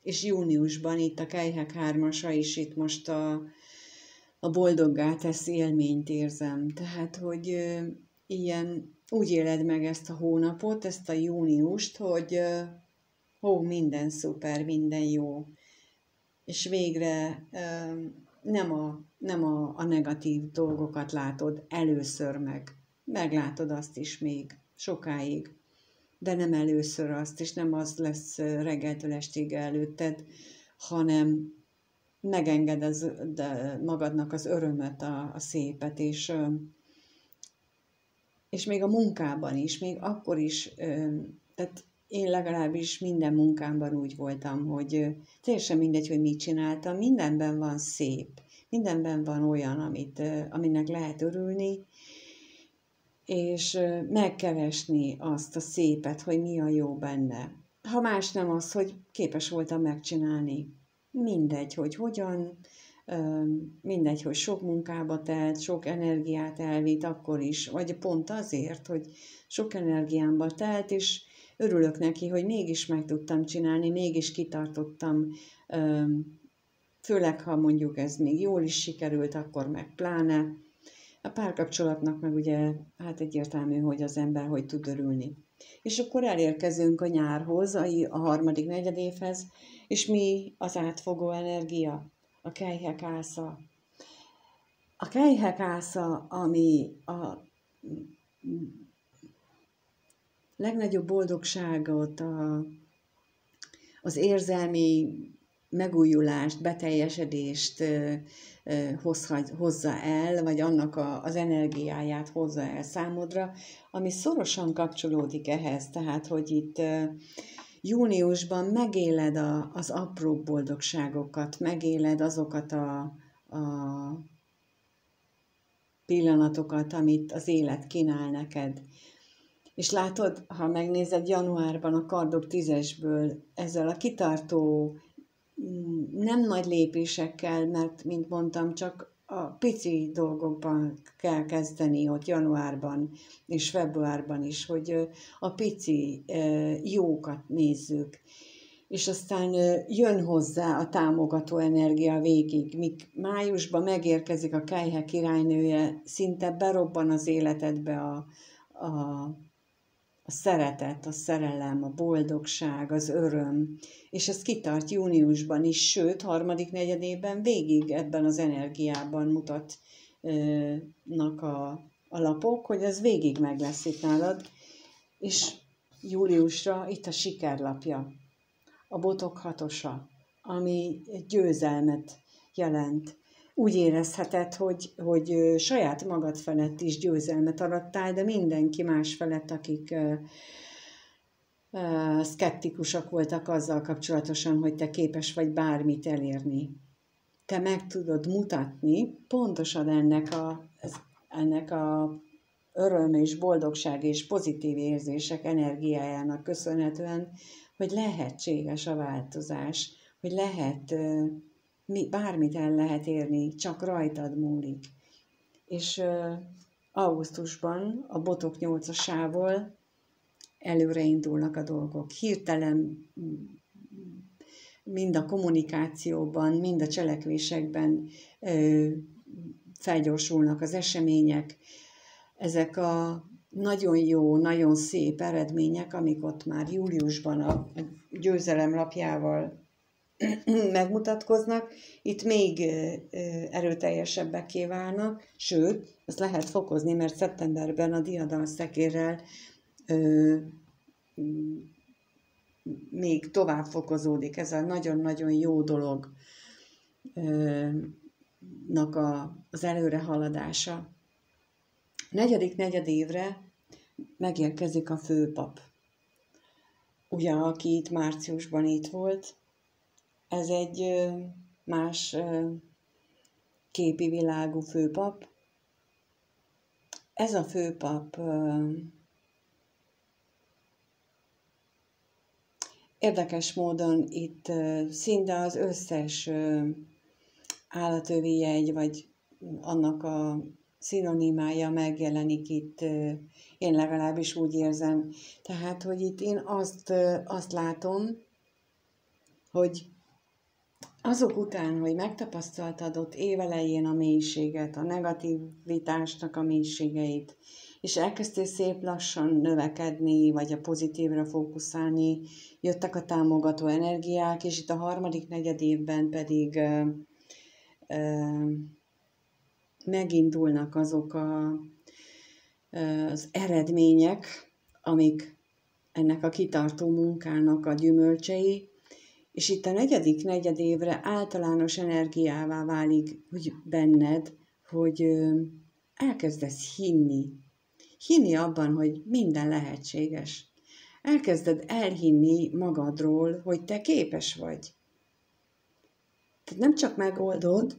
És júniusban itt a kelyhek hármasa is itt most a boldoggá tesz élményt érzem. Tehát, hogy úgy éled meg ezt a hónapot, ezt a júniust, hogy minden szuper, minden jó. És végre nem a negatív dolgokat látod először meglátod azt is még sokáig, de nem először azt, és nem az lesz reggeltől estig előtted, hanem megengeded magadnak az örömet, a szépet, és még a munkában is, még akkor is, tehát én legalábbis minden munkámban úgy voltam, hogy teljesen mindegy, hogy mit csináltam, mindenben van szép, mindenben van olyan, aminek lehet örülni, és megkeresni azt a szépet, hogy mi a jó benne. Ha más nem az, hogy képes voltam megcsinálni. Mindegy, hogy hogyan, mindegy, hogy sok munkába telt, sok energiát elvitt akkor is, vagy pont azért, hogy sok energiámba telt, és örülök neki, hogy mégis meg tudtam csinálni, mégis kitartottam, főleg, ha mondjuk ez még jól is sikerült, akkor meg pláne. A párkapcsolatnak meg ugye, hát egyértelmű, hogy az ember hogy tud örülni. És akkor elérkezünk a nyárhoz, a harmadik negyedévhez, és mi az átfogó energia? A kelyhek ásza. A kelyhek ásza, ami a legnagyobb boldogságot, az érzelmi megújulást, beteljesedést hozza el, vagy annak az energiáját hozza el számodra, ami szorosan kapcsolódik ehhez, tehát, hogy itt júniusban megéled az apró boldogságokat, megéled azokat a pillanatokat, amit az élet kínál neked. És látod, ha megnézed januárban a kardok 10-esből, ezzel a kitartó, nem nagy lépésekkel, mert, mint mondtam, csak a pici dolgokban kell kezdeni ott januárban és februárban is, hogy a pici jókat nézzük. És aztán jön hozzá a támogató energia végig, míg májusban megérkezik a kelyhek királynője, szinte berobban az életedbe a szeretet, a szerelem, a boldogság, az öröm, és ez kitart júniusban is, sőt, harmadik negyedében végig ebben az energiában mutatnak a lapok, hogy ez végig meg lesz itt nálad, és júliusra itt a sikerlapja, a botok 6-osa, ami győzelmet jelent. Úgy érezheted, hogy saját magad felett is győzelmet arattál, de mindenki más felett, akik szkeptikusak voltak azzal kapcsolatosan, hogy te képes vagy bármit elérni. Te meg tudod mutatni pontosan ennek a öröm és boldogság és pozitív érzések energiájának köszönhetően, hogy lehetséges a változás, hogy bármit el lehet érni, csak rajtad múlik. És augusztusban a botok 8-asával előre indulnak a dolgok. Hirtelen mind a kommunikációban, mind a cselekvésekben felgyorsulnak az események. Ezek a nagyon jó, nagyon szép eredmények, amik ott már júliusban a győzelem lapjával megmutatkoznak, itt még erőteljesebbeké válnak, sőt, ezt lehet fokozni, mert szeptemberben a diadalszekérrel még tovább fokozódik ez a nagyon-nagyon jó dolognak az előrehaladása. Negyedik negyedévre megérkezik a főpap. Ugye, aki itt márciusban itt volt, ez egy más képi világú főpap. Ez a főpap érdekes módon itt szinte az összes állatövi jegy, vagy annak a szinonimája megjelenik itt, én legalábbis úgy érzem. Tehát, hogy itt én azt látom, hogy azok után, hogy megtapasztaltad ott évelején a mélységet, a negativitásnak a mélységeit, és elkezdtél szép lassan növekedni, vagy a pozitívra fókuszálni, jöttek a támogató energiák, és itt a harmadik negyedévben pedig megindulnak azok az eredmények, amik ennek a kitartó munkának a gyümölcsei, és itt a negyedik negyedévre általános energiává válik hogy benned, hogy elkezdesz hinni. Hinni abban, hogy minden lehetséges. Elkezded elhinni magadról, hogy te képes vagy. Tehát nem csak megoldod,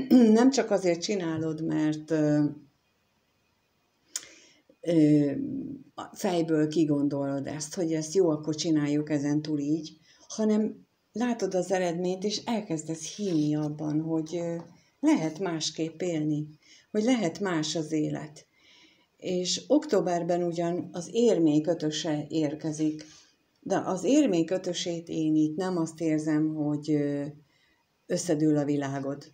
nem csak azért csinálod, mert fejből kigondolod ezt, hogy ezt jó, akkor csináljuk ezen túl így, hanem látod az eredményt, és elkezdesz hinni abban, hogy lehet másképp élni, hogy lehet más az élet. És októberben ugyan az érmék ötöse érkezik, de az érmék ötösét én itt nem azt érzem, hogy összedől a világod.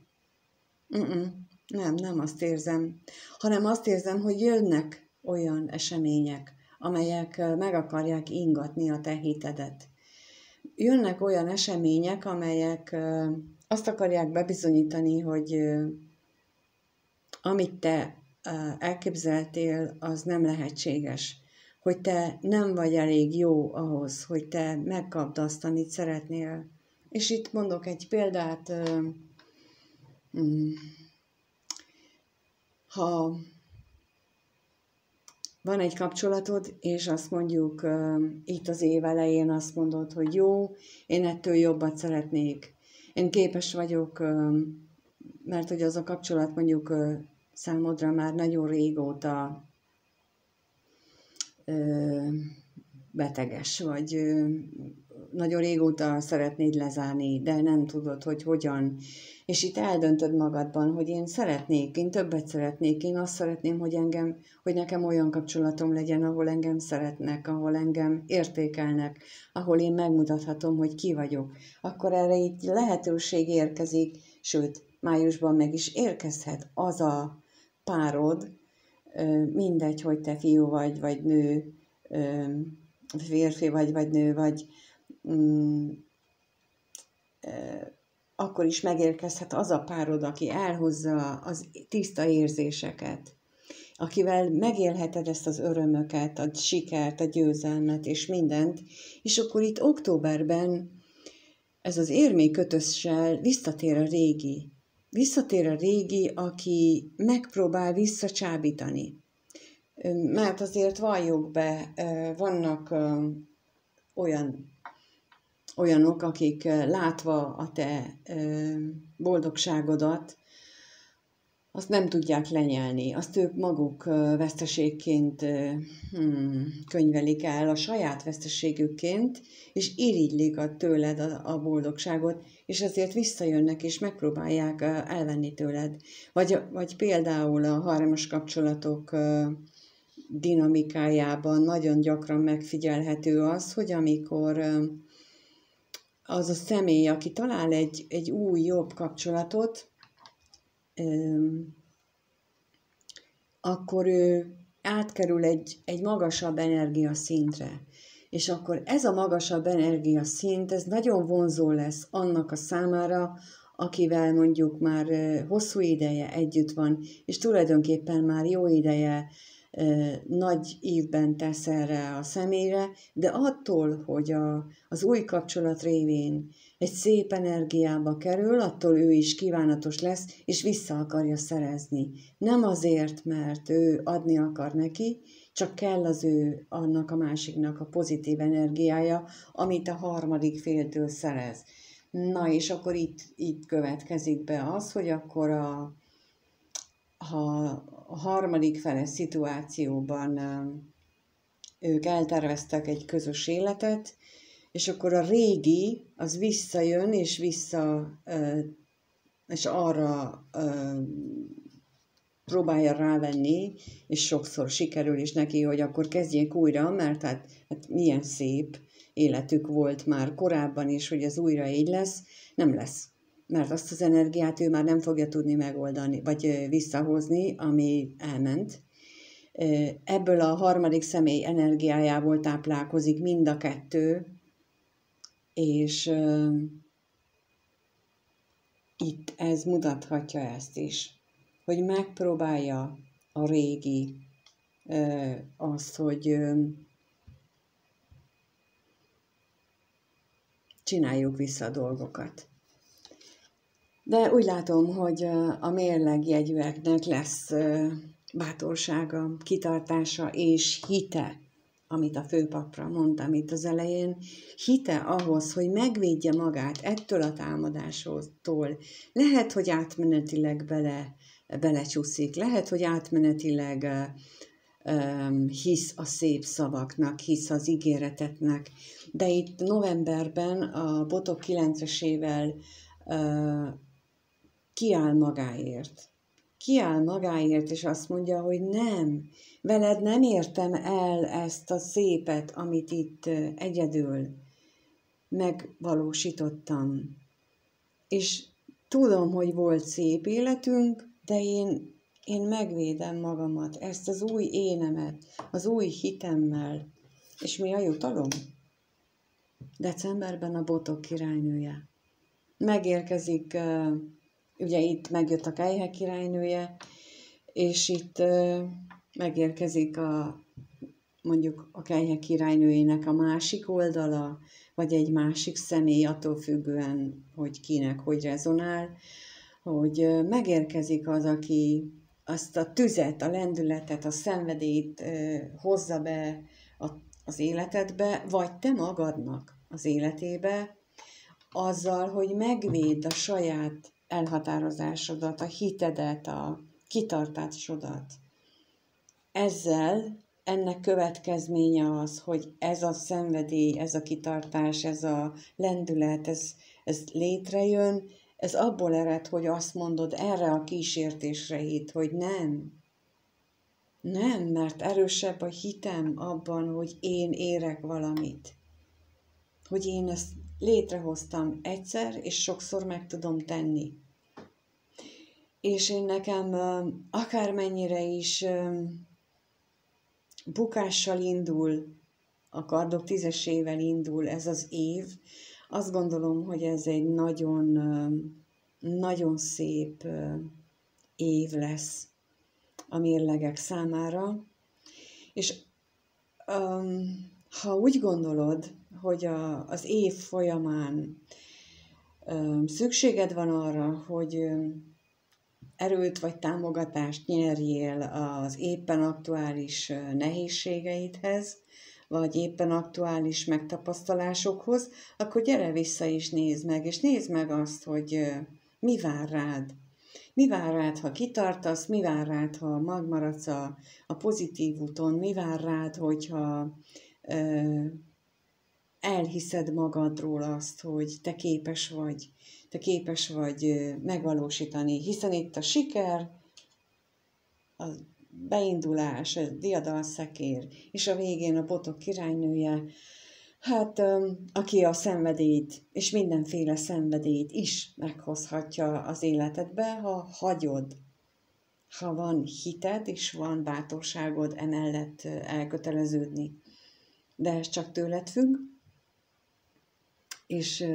Nem azt érzem, hanem azt érzem, hogy jönnek olyan események, amelyek meg akarják ingatni a te hitedet. Jönnek olyan események, amelyek azt akarják bebizonyítani, hogy amit te elképzeltél, az nem lehetséges. Hogy te nem vagy elég jó ahhoz, hogy te megkapd azt, amit szeretnél. És itt mondok egy példát, ha van egy kapcsolatod, és azt mondjuk itt az év elején azt mondod, hogy jó, én ettől jobbat szeretnék. Én képes vagyok, mert hogy az a kapcsolat mondjuk számodra már nagyon régóta beteges, vagy nagyon régóta szeretnéd lezárni, de nem tudod, hogy hogyan. És itt eldöntöd magadban, hogy én többet szeretnék, én azt szeretném, hogy nekem olyan kapcsolatom legyen, ahol engem szeretnek, ahol engem értékelnek, ahol én megmutathatom, hogy ki vagyok. Akkor erre itt lehetőség érkezik, sőt, májusban meg is érkezhet az a párod, mindegy, hogy te fiú vagy nő, férfi vagy nő, vagy akkor is megérkezhet az a párod, aki elhozza az tiszta érzéseket, akivel megélheted ezt az örömöket, a sikert, a győzelmet és mindent, és akkor itt októberben ez az érmékötössel visszatér a régi, aki megpróbál visszacsábítani. Mert azért valljuk be, vannak olyanok, akik látva a te boldogságodat, azt nem tudják lenyelni. Azt ők maguk veszteségként könyvelik el, a saját veszteségükként, és irigylik tőled a boldogságot, és ezért visszajönnek, és megpróbálják elvenni tőled. Vagy például a harmos kapcsolatok dinamikájában nagyon gyakran megfigyelhető az, hogy amikor az a személy, aki talál egy új, jobb kapcsolatot, akkor ő átkerül egy magasabb energiaszintre. És akkor ez a magasabb energiaszint, ez nagyon vonzó lesz annak a számára, akivel mondjuk már hosszú ideje együtt van, és tulajdonképpen már jó ideje nagy ívben tesz erre a személyre, de attól, hogy az új kapcsolat révén egy szép energiába kerül, attól ő is kívánatos lesz, és vissza akarja szerezni. Nem azért, mert ő adni akar neki, csak kell az ő, annak a másiknak a pozitív energiája, amit a harmadik féltől szerez. Na, és akkor itt következik be az, hogy akkor ha a harmadik feles szituációban ők elterveztek egy közös életet, és akkor a régi az visszajön, és arra próbálja rávenni, és sokszor sikerül is neki, hogy akkor kezdjék újra, mert hát milyen szép életük volt már korábban is, hogy ez újra így lesz, nem lesz. Mert azt az energiát ő már nem fogja tudni megoldani, vagy visszahozni, ami elment. Ebből a harmadik személy energiájából táplálkozik mind a kettő, és itt ez mutathatja ezt is, hogy megpróbálja a régi azt, hogy csináljuk vissza a dolgokat. De úgy látom, hogy a mérlegjegyűeknek lesz bátorsága, kitartása és hite, amit a főpapra mondtam itt az elején, hite ahhoz, hogy megvédje magát ettől a támadástól. Lehet, hogy átmenetileg belecsúszik, lehet, hogy átmenetileg hisz a szép szavaknak, hisz az ígéreteknek, de itt novemberben a Botok 9-esével kiáll magáért. Kiáll magáért, és azt mondja, hogy nem, veled nem értem el ezt a szépet, amit itt egyedül megvalósítottam. És tudom, hogy volt szép életünk, de én megvédem magamat, ezt az új énemet, az új hitemmel. És mi a jutalom? Decemberben a Botok királynője. Megérkezik, ugye itt megjött a Kejhek királynője, és itt megérkezik mondjuk a Kejhek királynőjének a másik oldala, vagy egy másik személy, attól függően, hogy kinek hogy rezonál, hogy megérkezik az, aki azt a tüzet, a lendületet, a szenvedélyt hozza be az életedbe, vagy te magadnak az életébe, azzal, hogy megvédd a saját elhatározásodat, a hitedet, a kitartásodat. Ennek következménye az, hogy ez a szenvedély, ez a kitartás, ez a lendület, ez létrejön, ez abból ered, hogy azt mondod, erre a kísértésre hitt, hogy nem, mert erősebb a hitem abban, hogy én érek valamit. Hogy én ezt létrehoztam egyszer, és sokszor meg tudom tenni. És én nekem akármennyire is bukással indul, a Kardok 10-esével indul ez az év, azt gondolom, hogy ez egy nagyon, nagyon szép év lesz a mérlegek számára. És ha úgy gondolod, hogy az év folyamán szükséged van arra, hogy erőt vagy támogatást nyerjél az éppen aktuális nehézségeidhez, vagy éppen aktuális megtapasztalásokhoz, akkor gyere vissza és nézd meg, és nézd meg azt, hogy mi vár rád. Mi vár rád, ha kitartasz, mi vár rád, ha megmaradsz a pozitív úton, mi vár rád, hogyha elhiszed magadról azt, hogy te képes vagy megvalósítani, hiszen itt a siker, beindulás, a diadalszekér, és a végén a botok királynője, hát aki a szenvedélyt, és mindenféle szenvedélyt is meghozhatja az életedbe, ha hagyod, ha van hited, és van bátorságod emellett elköteleződni. De ez csak tőled függ, és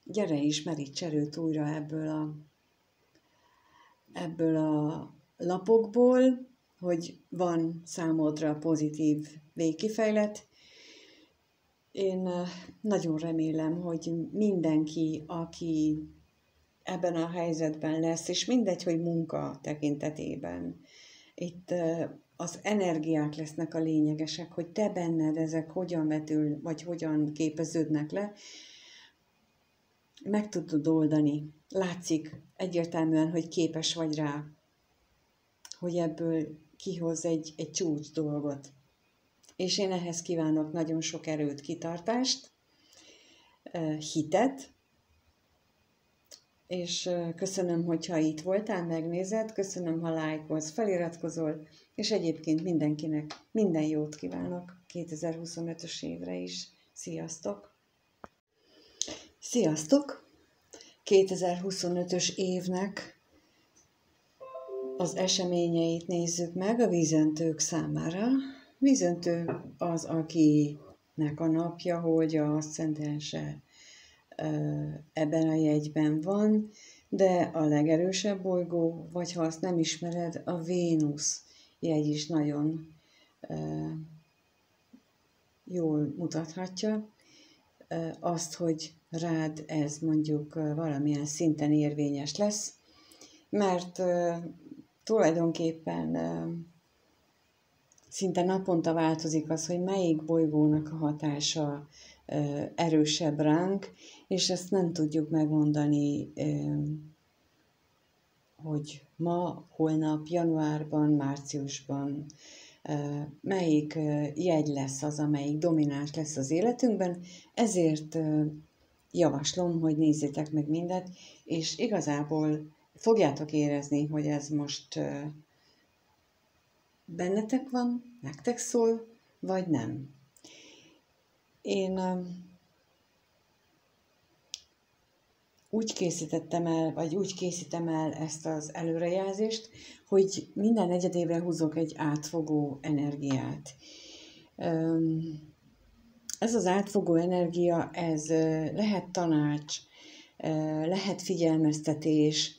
gyere is, meríts erőt újra ebből a lapokból, hogy van számodra pozitív végkifejlet. Én nagyon remélem, hogy mindenki, aki ebben a helyzetben lesz, és mindegy, hogy munka tekintetében, itt az energiák lesznek a lényegesek, hogy te benned ezek hogyan vetül, vagy hogyan képeződnek le, meg tudod oldani. Látszik egyértelműen, hogy képes vagy rá, hogy ebből kihoz egy csúcs dolgot. És én ehhez kívánok nagyon sok erőt, kitartást, hitet, és köszönöm, hogyha itt voltál, megnézed, köszönöm, ha lájkolsz, feliratkozol, és egyébként mindenkinek minden jót kívánok 2025-ös évre is. Sziasztok! Sziasztok! 2025-ös évnek az eseményeit nézzük meg a vízöntők számára. Vízöntő az, akinek a napja, holdja, aszcendense ebben a jegyben van, de a legerősebb bolygó, vagy ha azt nem ismered, a Vénusz jegy is nagyon jól mutathatja azt, hogy rád ez mondjuk valamilyen szinten érvényes lesz, mert tulajdonképpen szinte naponta változik az, hogy melyik bolygónak a hatása erősebb ránk, és ezt nem tudjuk megmondani, hogy ma, holnap, januárban, márciusban melyik jegy lesz az, amelyik domináns lesz az életünkben, ezért javaslom, hogy nézzétek meg mindet, és igazából fogjátok érezni, hogy ez most bennetek van, nektek szól, vagy nem. Én úgy készítem el ezt az előrejelzést, hogy minden negyedévre húzok egy átfogó energiát. Ez az átfogó energia, ez lehet tanács, lehet figyelmeztetés,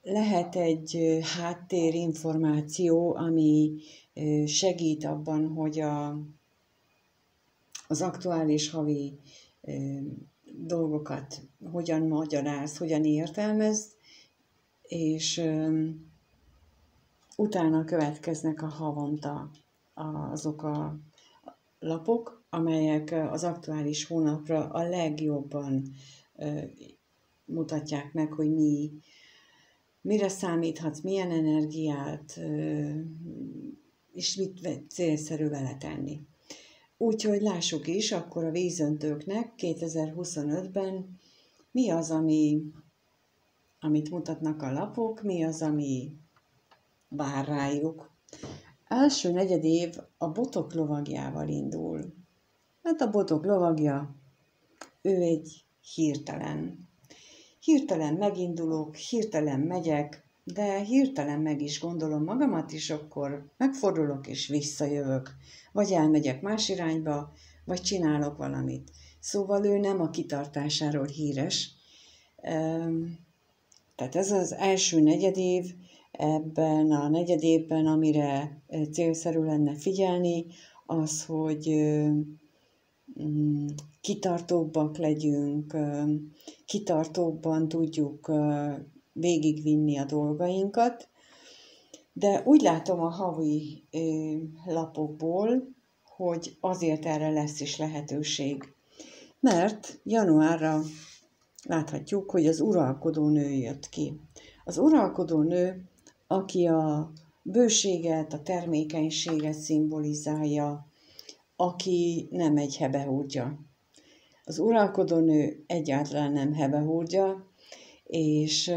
lehet egy háttérinformáció, ami segít abban, hogy az aktuális havi dolgokat hogyan magyaráz, hogyan értelmez, és utána következnek a havonta azok a lapok, amelyek az aktuális hónapra a legjobban mutatják meg, hogy mire számíthatsz, milyen energiát, és mit célszerű vele tenni. Úgyhogy lássuk is akkor a vízöntőknek 2025-ben mi az, amit mutatnak a lapok, mi az, ami vár rájuk. Első negyedév a botok lovagjával indul. Hát a botok lovagja, ő egy hirtelen megindulok, hirtelen megyek, de hirtelen meg is gondolom magamat, és akkor megfordulok és visszajövök. Vagy elmegyek más irányba, vagy csinálok valamit. Szóval ő nem a kitartásáról híres. Tehát ez az első negyedév, ebben a negyedévben, amire célszerű lenne figyelni, az, hogy kitartóbbak legyünk, kitartóbban tudjuk végigvinni a dolgainkat, de úgy látom a havi lapokból, hogy azért erre lesz is lehetőség. Mert januárra láthatjuk, hogy az uralkodó nő jött ki. Az uralkodó nő, aki a bőséget, a termékenységet szimbolizálja, aki nem egy hebehúrgya. Az uralkodó nő egyáltalán nem hebehúrgya, és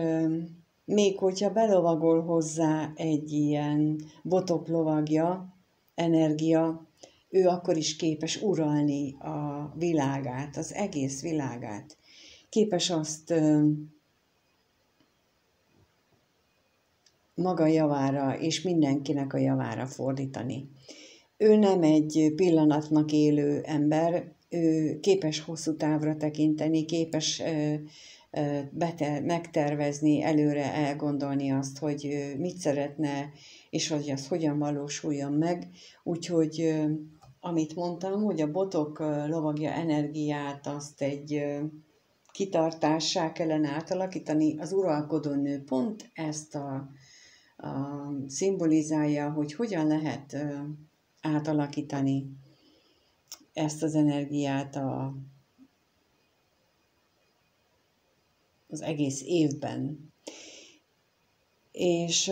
még hogyha belovagol hozzá egy ilyen botok lovagja, energia, ő akkor is képes uralni a világát, az egész világát. Képes azt maga javára és mindenkinek a javára fordítani. Ő nem egy pillanatnak élő ember, ő képes hosszú távra tekinteni, képes megtervezni, előre elgondolni azt, hogy mit szeretne, és hogy az hogyan valósuljon meg. Úgyhogy, amit mondtam, hogy a botok lovagja energiát azt egy kitartássá kellene átalakítani, az uralkodó nő pont ezt a szimbolizálja, hogy hogyan lehet átalakítani ezt az energiát az egész évben. És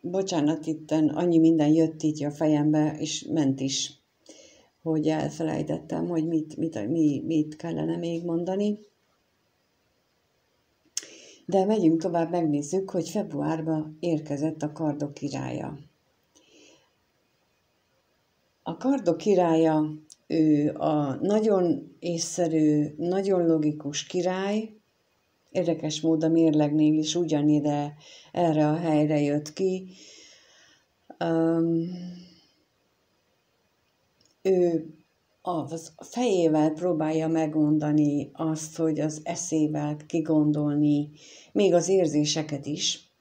bocsánat, itten annyi minden jött így a fejembe, és ment is, hogy elfelejtettem, hogy mit kellene még mondani. De megyünk tovább, megnézzük, hogy februárban érkezett a kardok királya. A kardok királya, ő a nagyon észszerű, nagyon logikus király, érdekes mód a mérlegnél is ugyanide erre a helyre jött ki. Ő a fejével próbálja megmondani azt, hogy az eszével kigondolni, még az érzéseket is.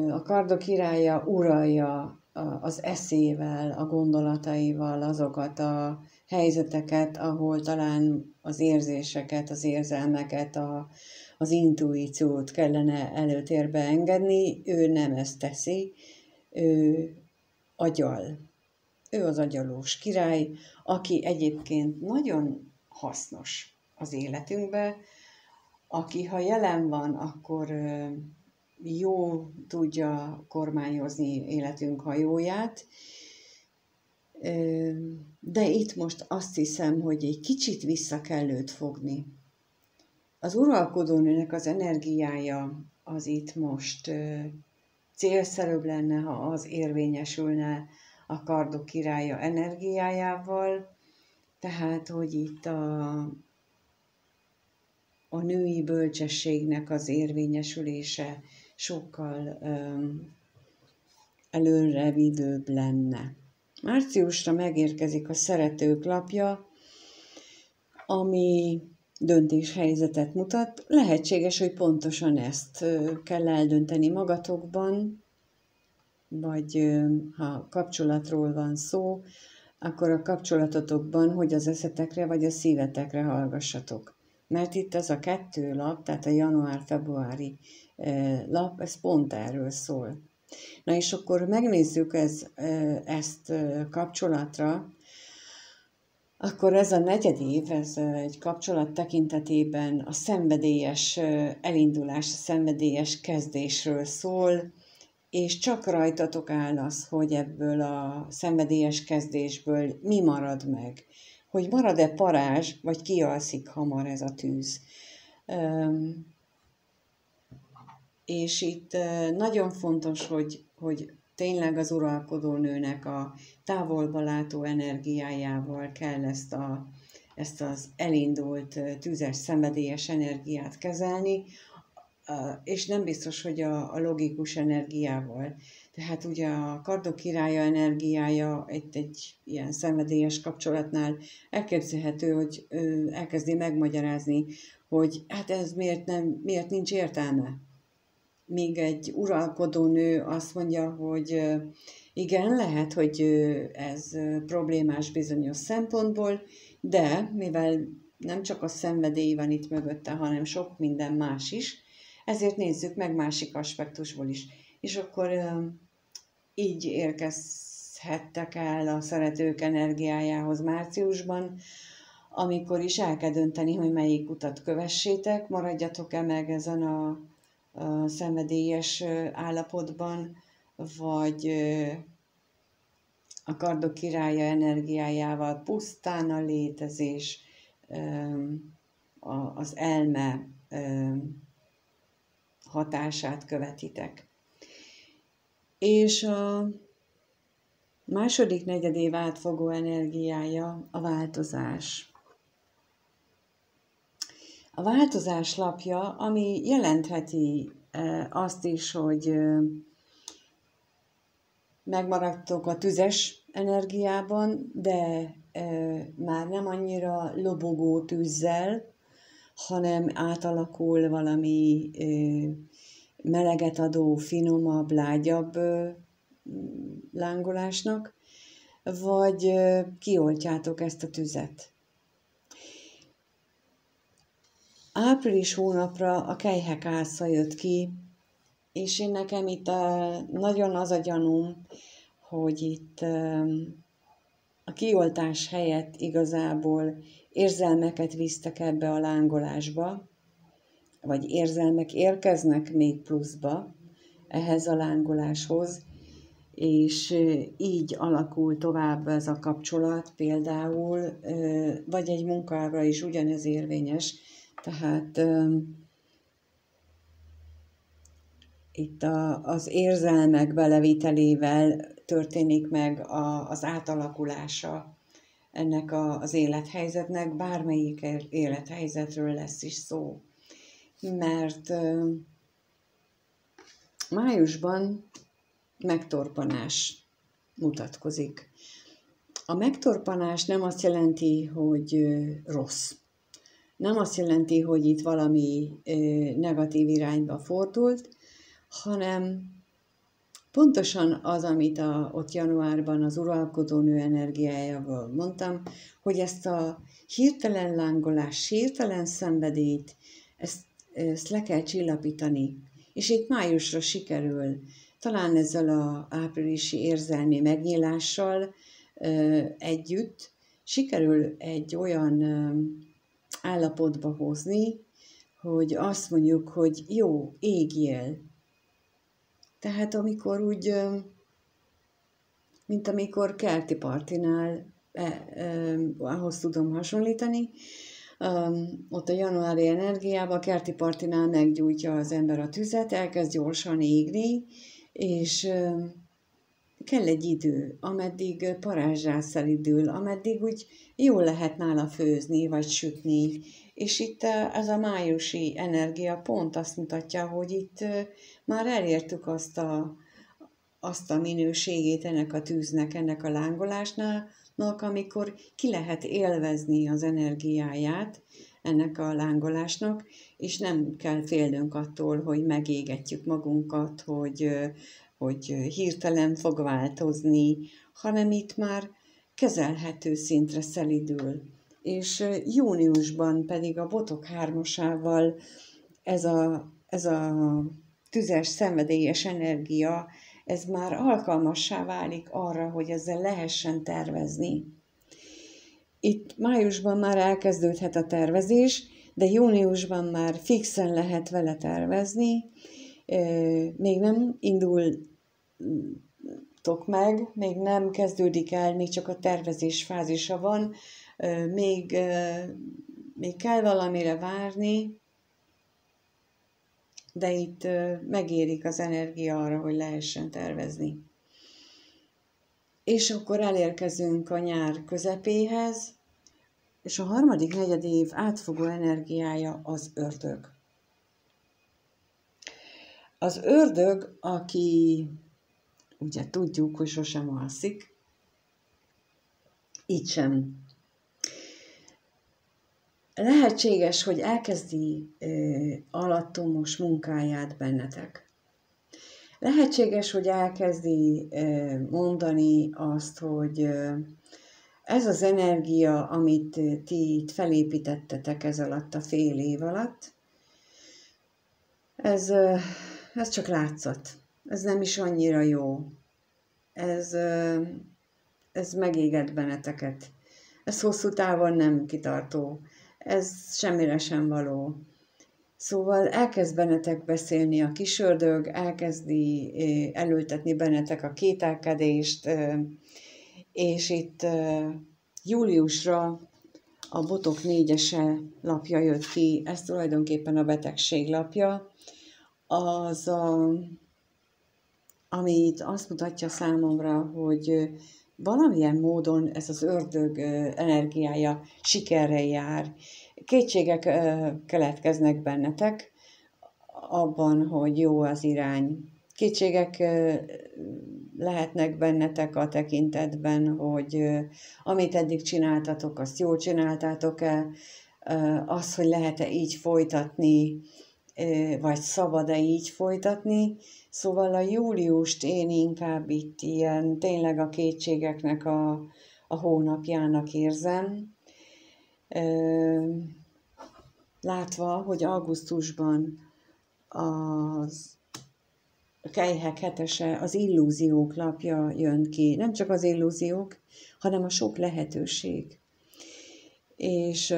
A kardok királya uralja az eszével, a gondolataival azokat a helyzeteket, ahol talán az érzéseket, az érzelmeket, az intuíciót kellene előtérbe engedni. Ő nem ezt teszi, ő agyal. Ő az agyalós király, aki egyébként nagyon hasznos az életünkben, aki ha jelen van, akkor jó tudja kormányozni életünk hajóját, de itt most azt hiszem, hogy egy kicsit vissza kell őt fogni. Az uralkodónőnek az energiája az itt most célszerűbb lenne, ha az érvényesülne a kardok királya energiájával, tehát, hogy itt a női bölcsességnek az érvényesülése sokkal előrevívőbb lenne. Márciusra megérkezik a szeretők lapja, ami döntéshelyzetet mutat. Lehetséges, hogy pontosan ezt kell eldönteni magatokban, vagy ha kapcsolatról van szó, akkor a kapcsolatotokban, hogy az eszetekre vagy a szívetekre hallgassatok. Mert itt ez a 2 lap, tehát a január-februári lap, ez pont erről szól. Na és akkor megnézzük ezt kapcsolatra, akkor ez a negyedév, ez egy kapcsolat tekintetében a szenvedélyes elindulás, a szenvedélyes kezdésről szól, és csak rajtatok áll az, hogy ebből a szenvedélyes kezdésből mi marad meg. Hogy marad-e parázs, vagy kialszik hamar ez a tűz. És itt nagyon fontos, hogy tényleg az uralkodónőnek a távolba látó energiájával kell ezt az elindult tüzes, szenvedélyes energiát kezelni, és nem biztos, hogy a logikus energiával. Tehát ugye a kardok királya energiája egy ilyen szenvedélyes kapcsolatnál elképzelhető, hogy elkezdi megmagyarázni, hogy hát ez miért nincs értelme. Míg egy uralkodó nő azt mondja, hogy igen, lehet, hogy ez problémás bizonyos szempontból, de mivel nem csak a szenvedély van itt mögötte, hanem sok minden más is, ezért nézzük meg másik aspektusból is. És akkor így érkezhettek el a szeretők energiájához márciusban, amikor is el kell dönteni, hogy melyik utat kövessétek, maradjatok-e meg ezen a szenvedélyes állapotban, vagy a kardok királya energiájával pusztán a létezés, az elme hatását követitek. És a második negyedév átfogó energiája a változás. A változás lapja, ami jelentheti azt is, hogy megmaradtok a tüzes energiában, de már nem annyira lobogó tűzzel, hanem átalakul valami meleget adó, finomabb, lágyabb lángolásnak, vagy kioltjátok ezt a tüzet. Április hónapra a kelyhek ásza jött ki, és én nekem itt nagyon az a gyanúm, hogy itt a kioltás helyett igazából érzelmeket visztek ebbe a lángolásba, vagy érzelmek érkeznek még pluszba ehhez a lángoláshoz, és így alakul tovább ez a kapcsolat például, vagy egy munkára is ugyanez érvényes, tehát itt az érzelmek belevitelével történik meg az átalakulása ennek az élethelyzetnek, bármelyik élethelyzetről lesz is szó. Mert májusban megtorpanás mutatkozik. A megtorpanás nem azt jelenti, hogy rossz. Nem azt jelenti, hogy itt valami negatív irányba fordult, hanem pontosan az, amit ott januárban az uralkodónő energiájával mondtam, hogy ezt a hirtelen lángolást, hirtelen szenvedélyt, ezt le kell csillapítani. És itt májusra sikerül, talán ezzel az áprilisi érzelmi megnyílással együtt, sikerül egy olyan állapotba hozni, hogy azt mondjuk, hogy jó, égjél. Tehát amikor úgy, mint amikor kerti partinál, ahhoz tudom hasonlítani, ott a januári energiában a kerti partinál meggyújtja az ember a tüzet, elkezd gyorsan égni, és kell egy idő, ameddig parázsrá szelidül, ameddig úgy jól lehet nála főzni, vagy sütni. És itt ez a májusi energia pont azt mutatja, hogy itt már elértük azt a minőségét ennek a tűznek, ennek a lángolásnak, amikor ki lehet élvezni az energiáját ennek a lángolásnak, és nem kell félnünk attól, hogy megégetjük magunkat, hogy hirtelen fog változni, hanem itt már kezelhető szintre szelidül. És júniusban pedig a botok hármasával ez a tüzes, szenvedélyes energia, ez már alkalmassá válik arra, hogy ezzel lehessen tervezni. Itt májusban már elkezdődhet a tervezés, de júniusban már fixen lehet vele tervezni. Még nem indultok meg, még nem kezdődik el, még csak a tervezés fázisa van, még kell valamire várni, de itt megérik az energia arra, hogy lehessen tervezni. És akkor elérkezünk a nyár közepéhez, és a harmadik negyedév átfogó energiája az ördög. Az ördög, aki ugye tudjuk, hogy sosem alszik, így sem. Lehetséges, hogy elkezdi alattomos munkáját bennetek. Lehetséges, hogy elkezdi mondani azt, hogy ez az energia, amit ti itt felépítettetek ez alatt a fél év alatt, ez csak látszat. Ez nem is annyira jó. Ez megéget benneteket. Ez hosszú távon nem kitartó. Ez semmire sem való. Szóval elkezd bennetek beszélni a kis ördög, elkezdi elültetni bennetek a kételkedést, és itt júliusra a botok 4-ese lapja jött ki, ez tulajdonképpen a betegség lapja, az amit azt mutatja számomra, hogy valamilyen módon ez az ördög energiája sikerrel jár. Kétségek keletkeznek bennetek abban, hogy jó az irány. Kétségek lehetnek bennetek a tekintetben, hogy amit eddig csináltatok, azt jól csináltátok-e, az, hogy lehet-e így folytatni, vagy szabad-e így folytatni. Szóval a júliust én inkább itt ilyen tényleg a kétségeknek a hónapjának érzem. Látva, hogy augusztusban a Kejhek hetese, az illúziók lapja jön ki. Nem csak az illúziók, hanem a sok lehetőség. És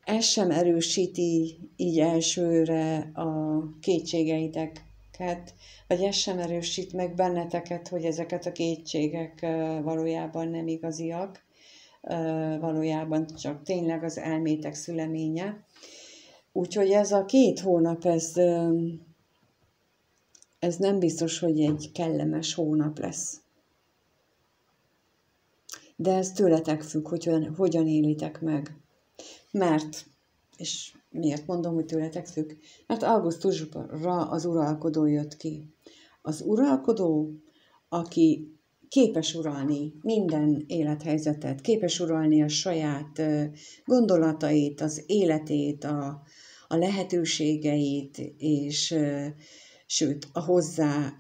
ez sem erősíti így elsőre a kétségeiteket, vagy ez sem erősít meg benneteket, hogy ezeket a kétségek valójában nem igaziak, valójában csak tényleg az elmétek szüleménye. Úgyhogy ez a 2 hónap, ez nem biztos, hogy egy kellemes hónap lesz. De ez tőletek függ, hogy hogyan élitek meg. Mert, és miért mondom, hogy tőletek függ? Mert augusztusra az uralkodó jött ki. Az uralkodó, aki képes uralni minden élethelyzetet, képes uralni a saját gondolatait, az életét, a lehetőségeit, és sőt, a hozzá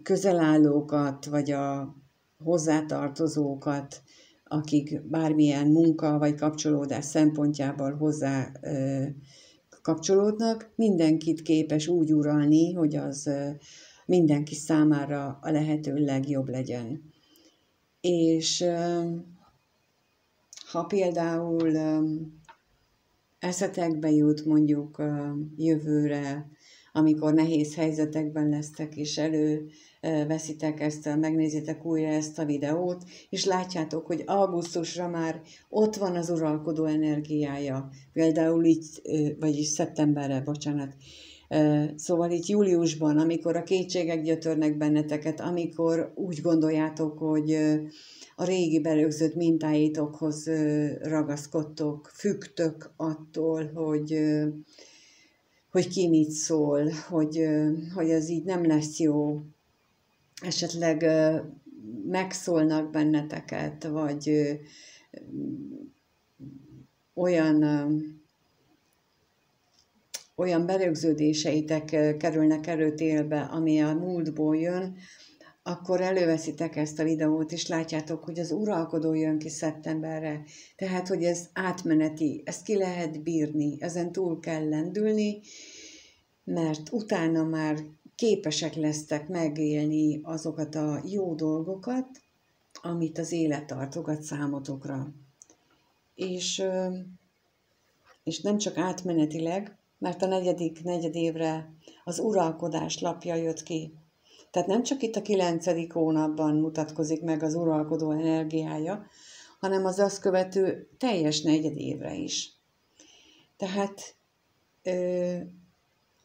közelállókat, vagy a hozzátartozókat, akik bármilyen munka vagy kapcsolódás szempontjából hozzá kapcsolódnak, mindenkit képes úgy uralni, hogy az mindenki számára a lehető legjobb legyen. És ha például eszetekbe jut mondjuk jövőre, amikor nehéz helyzetekben lesztek, és előveszitek megnézitek újra ezt a videót, és látjátok, hogy augusztusra már ott van az uralkodó energiája. Például itt, vagyis szeptemberre, bocsánat. Szóval itt júliusban, amikor a kétségek gyötörnek benneteket, amikor úgy gondoljátok, hogy a régi berögzött mintáitokhoz ragaszkodtok, függtök attól, hogy ki mit szól, hogy ez így nem lesz jó, esetleg megszólnak benneteket, vagy olyan berögződéseitek kerülnek előtérbe, ami a múltból jön, akkor előveszitek ezt a videót, és látjátok, hogy az uralkodó jön ki szeptemberre. Tehát, hogy ez átmeneti, ezt ki lehet bírni, ezen túl kell lendülni, mert utána már képesek lesztek megélni azokat a jó dolgokat, amit az élet tartogat számotokra. És nem csak átmenetileg, mert a 4. negyedévre az uralkodás lapja jött ki. Tehát nem csak itt a 9. hónapban mutatkozik meg az uralkodó energiája, hanem az azt követő teljes negyedévre is. Tehát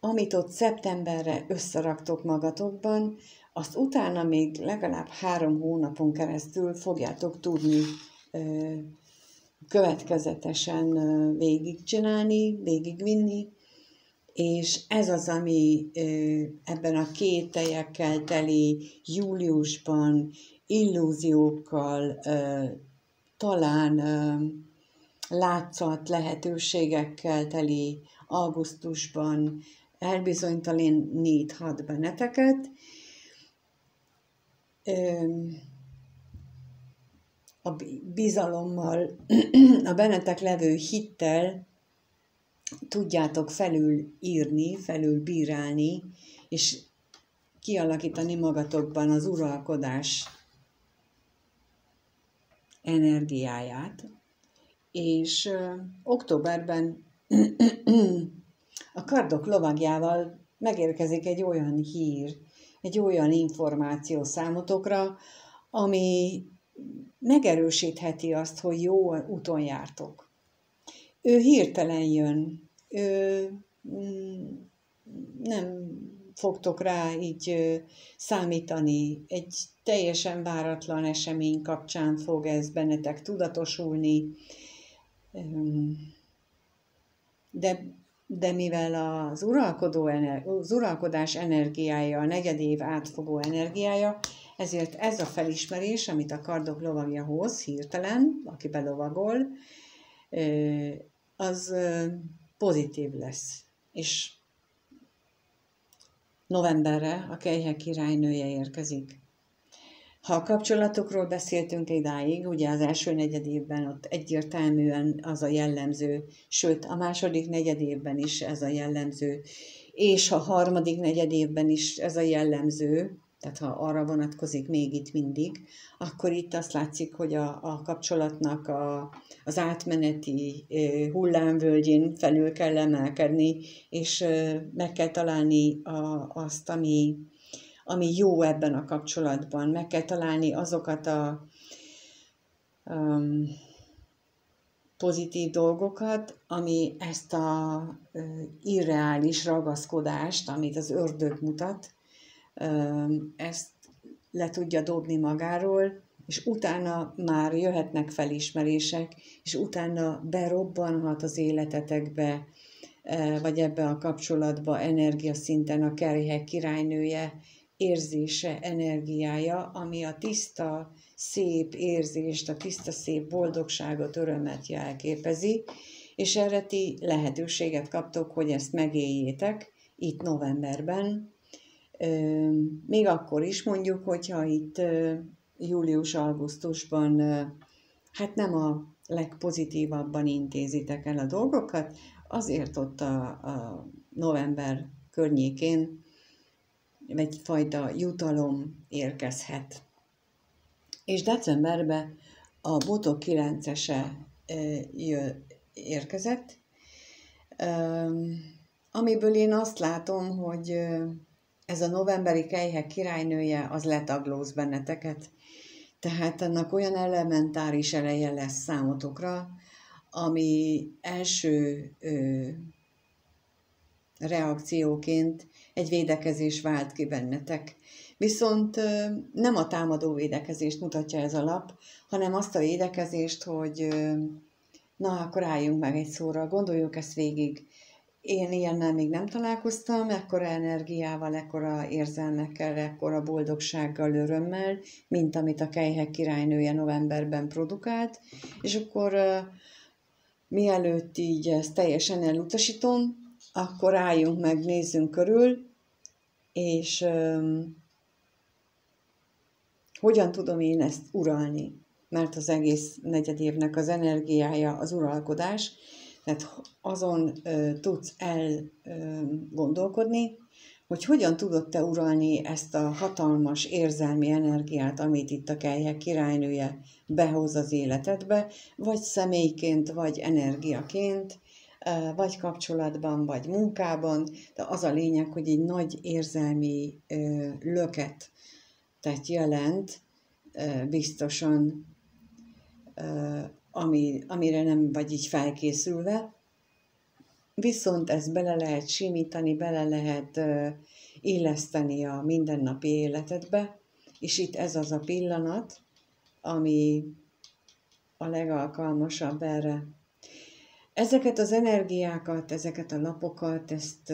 amit ott szeptemberre összeraktok magatokban, azt utána még legalább 3 hónapon keresztül fogjátok tudni következetesen végigcsinálni, végigvinni, és ez az, ami ebben a kételyekkel teli júliusban, illúziókkal, talán látszat lehetőségekkel teli augusztusban elbizonytalaníthat benneteket. A bizalommal, a bennetek levő hittel tudjátok felülírni, felülbírálni, és kialakítani magatokban az uralkodás energiáját. És októberben a kardok lovagjával megérkezik egy olyan hír, egy olyan információ számotokra, ami megerősítheti azt, hogy jó úton jártok. Ő hirtelen jön, ő nem fogtok rá így számítani. Egy teljesen váratlan esemény kapcsán fog ez bennetek tudatosulni, de mivel az uralkodás energiája, a negyedév átfogó energiája, ezért ez a felismerés, amit a kardok lovagja hoz hirtelen, aki belovagol, az pozitív lesz. És novemberre a Kelyhek királynője érkezik. Ha a kapcsolatokról beszéltünk idáig, ugye az első negyedévben ott egyértelműen az a jellemző, sőt a második negyedévben is ez a jellemző, és a harmadik negyedévben is ez a jellemző, tehát ha arra vonatkozik még itt mindig, akkor itt azt látszik, hogy a kapcsolatnak az átmeneti hullámvölgyén felül kell emelkedni, és meg kell találni azt, ami jó ebben a kapcsolatban. Meg kell találni azokat a pozitív dolgokat, ami ezt a irreális ragaszkodást, amit az ördög mutat, ezt le tudja dobni magáról, és utána már jöhetnek felismerések, és utána berobbanhat az életetekbe, vagy ebbe a kapcsolatba energiaszinten a Kelyhek királynője érzése, energiája, ami a tiszta, szép érzést, a tiszta, szép boldogságot, örömet jelképezi, és erre ti lehetőséget kaptok, hogy ezt megéljétek itt novemberben. Még akkor is mondjuk, hogyha itt július-augusztusban hát nem a legpozitívabban intézitek el a dolgokat, azért ott a november környékén egyfajta jutalom érkezhet. És decemberben a Botok 9-ese érkezett, amiből én azt látom, hogy ez a novemberi Kelyhek királynője az letaglóz benneteket. Tehát annak olyan elementáris ereje lesz számotokra, ami első reakcióként egy védekezés vált ki bennetek. Viszont nem a támadó védekezést mutatja ez a lap, hanem azt a védekezést, hogy na, akkor álljunk meg egy szóra, gondoljuk ezt végig. Én ilyennel még nem találkoztam, ekkora energiával, ekkora érzelmekkel, ekkora boldogsággal, örömmel, mint amit a Kelyhek királynője novemberben produkált, és akkor mielőtt így ezt teljesen elutasítom, akkor álljunk meg, nézzünk körül, és hogyan tudom én ezt uralni, mert az egész negyedévnek az energiája az uralkodás, tehát azon tudsz elgondolkodni, hogy hogyan tudod te uralni ezt a hatalmas érzelmi energiát, amit itt a Kelyhek királynője behoz az életedbe, vagy személyként, vagy energiaként, vagy kapcsolatban, vagy munkában, de az a lényeg, hogy egy nagy érzelmi löket tehát jelent biztosan, amire nem vagy így felkészülve, viszont ezt bele lehet simítani, bele lehet illeszteni a mindennapi életedbe, és itt ez az a pillanat, ami a legalkalmasabb erre. Ezeket az energiákat, ezeket a lapokat, ezt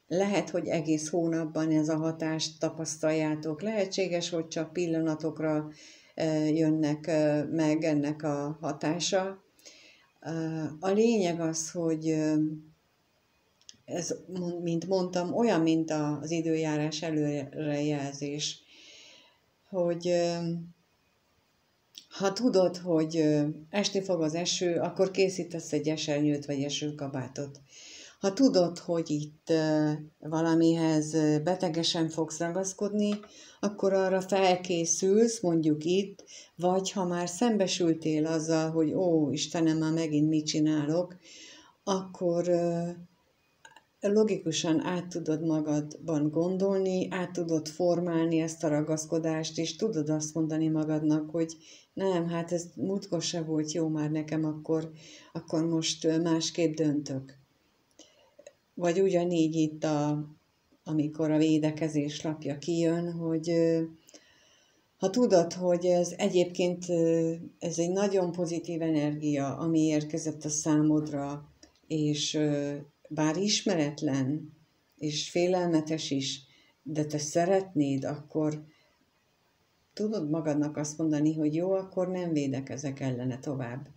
lehet, hogy egész hónapban ez a hatást tapasztaljátok. Lehetséges, hogy csak pillanatokra jönnek meg ennek a hatása. A lényeg az, hogy ez, mint mondtam, olyan, mint az időjárás előrejelzés, hogy ha tudod, hogy esni fog az eső, akkor készítesz egy esernyőt vagy esőkabátot. Ha tudod, hogy itt valamihez betegesen fogsz ragaszkodni, akkor arra felkészülsz, mondjuk itt, vagy ha már szembesültél azzal, hogy ó, Istenem, már megint mit csinálok, akkor logikusan át tudod magadban gondolni, át tudod formálni ezt a ragaszkodást, és tudod azt mondani magadnak, hogy nem, hát ez múltkor se volt jó már nekem, akkor most másképp döntök. Vagy ugyanígy itt, amikor a védekezés lapja kijön, hogy ha tudod, hogy ez egyébként ez egy nagyon pozitív energia, ami érkezett a számodra, és bár ismeretlen, és félelmetes is, de te szeretnéd, akkor tudod magadnak azt mondani, hogy jó, akkor nem védekezek ellene tovább.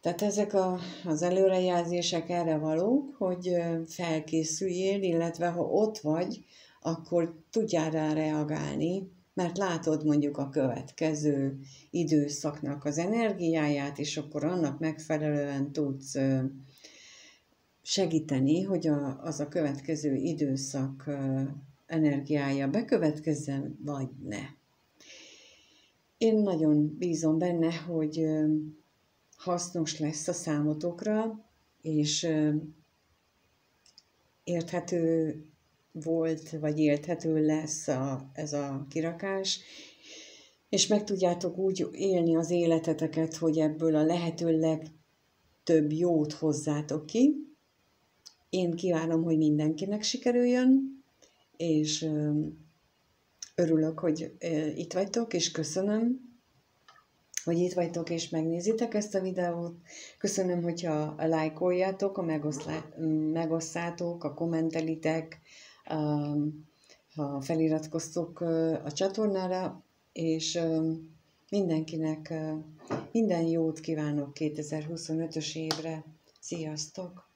Tehát ezek az előrejelzések erre valók, hogy felkészüljél, illetve ha ott vagy, akkor tudjál rá reagálni, mert látod mondjuk a következő időszaknak az energiáját, és akkor annak megfelelően tudsz segíteni, hogy az a következő időszak energiája bekövetkezzen, vagy ne. Én nagyon bízom benne, hogy hasznos lesz a számotokra, és érthető volt, vagy érthető lesz ez a kirakás, és meg tudjátok úgy élni az életeteket, hogy ebből a lehető legtöbb jót hozzátok ki. Én kívánom, hogy mindenkinek sikerüljön, és örülök, hogy itt vagytok, és köszönöm, hogy itt vagytok és megnézitek ezt a videót. Köszönöm, hogyha lájkoljátok, megosszátok, a kommentelitek, ha feliratkoztok a csatornára, és mindenkinek minden jót kívánok 2025-ös évre. Sziasztok!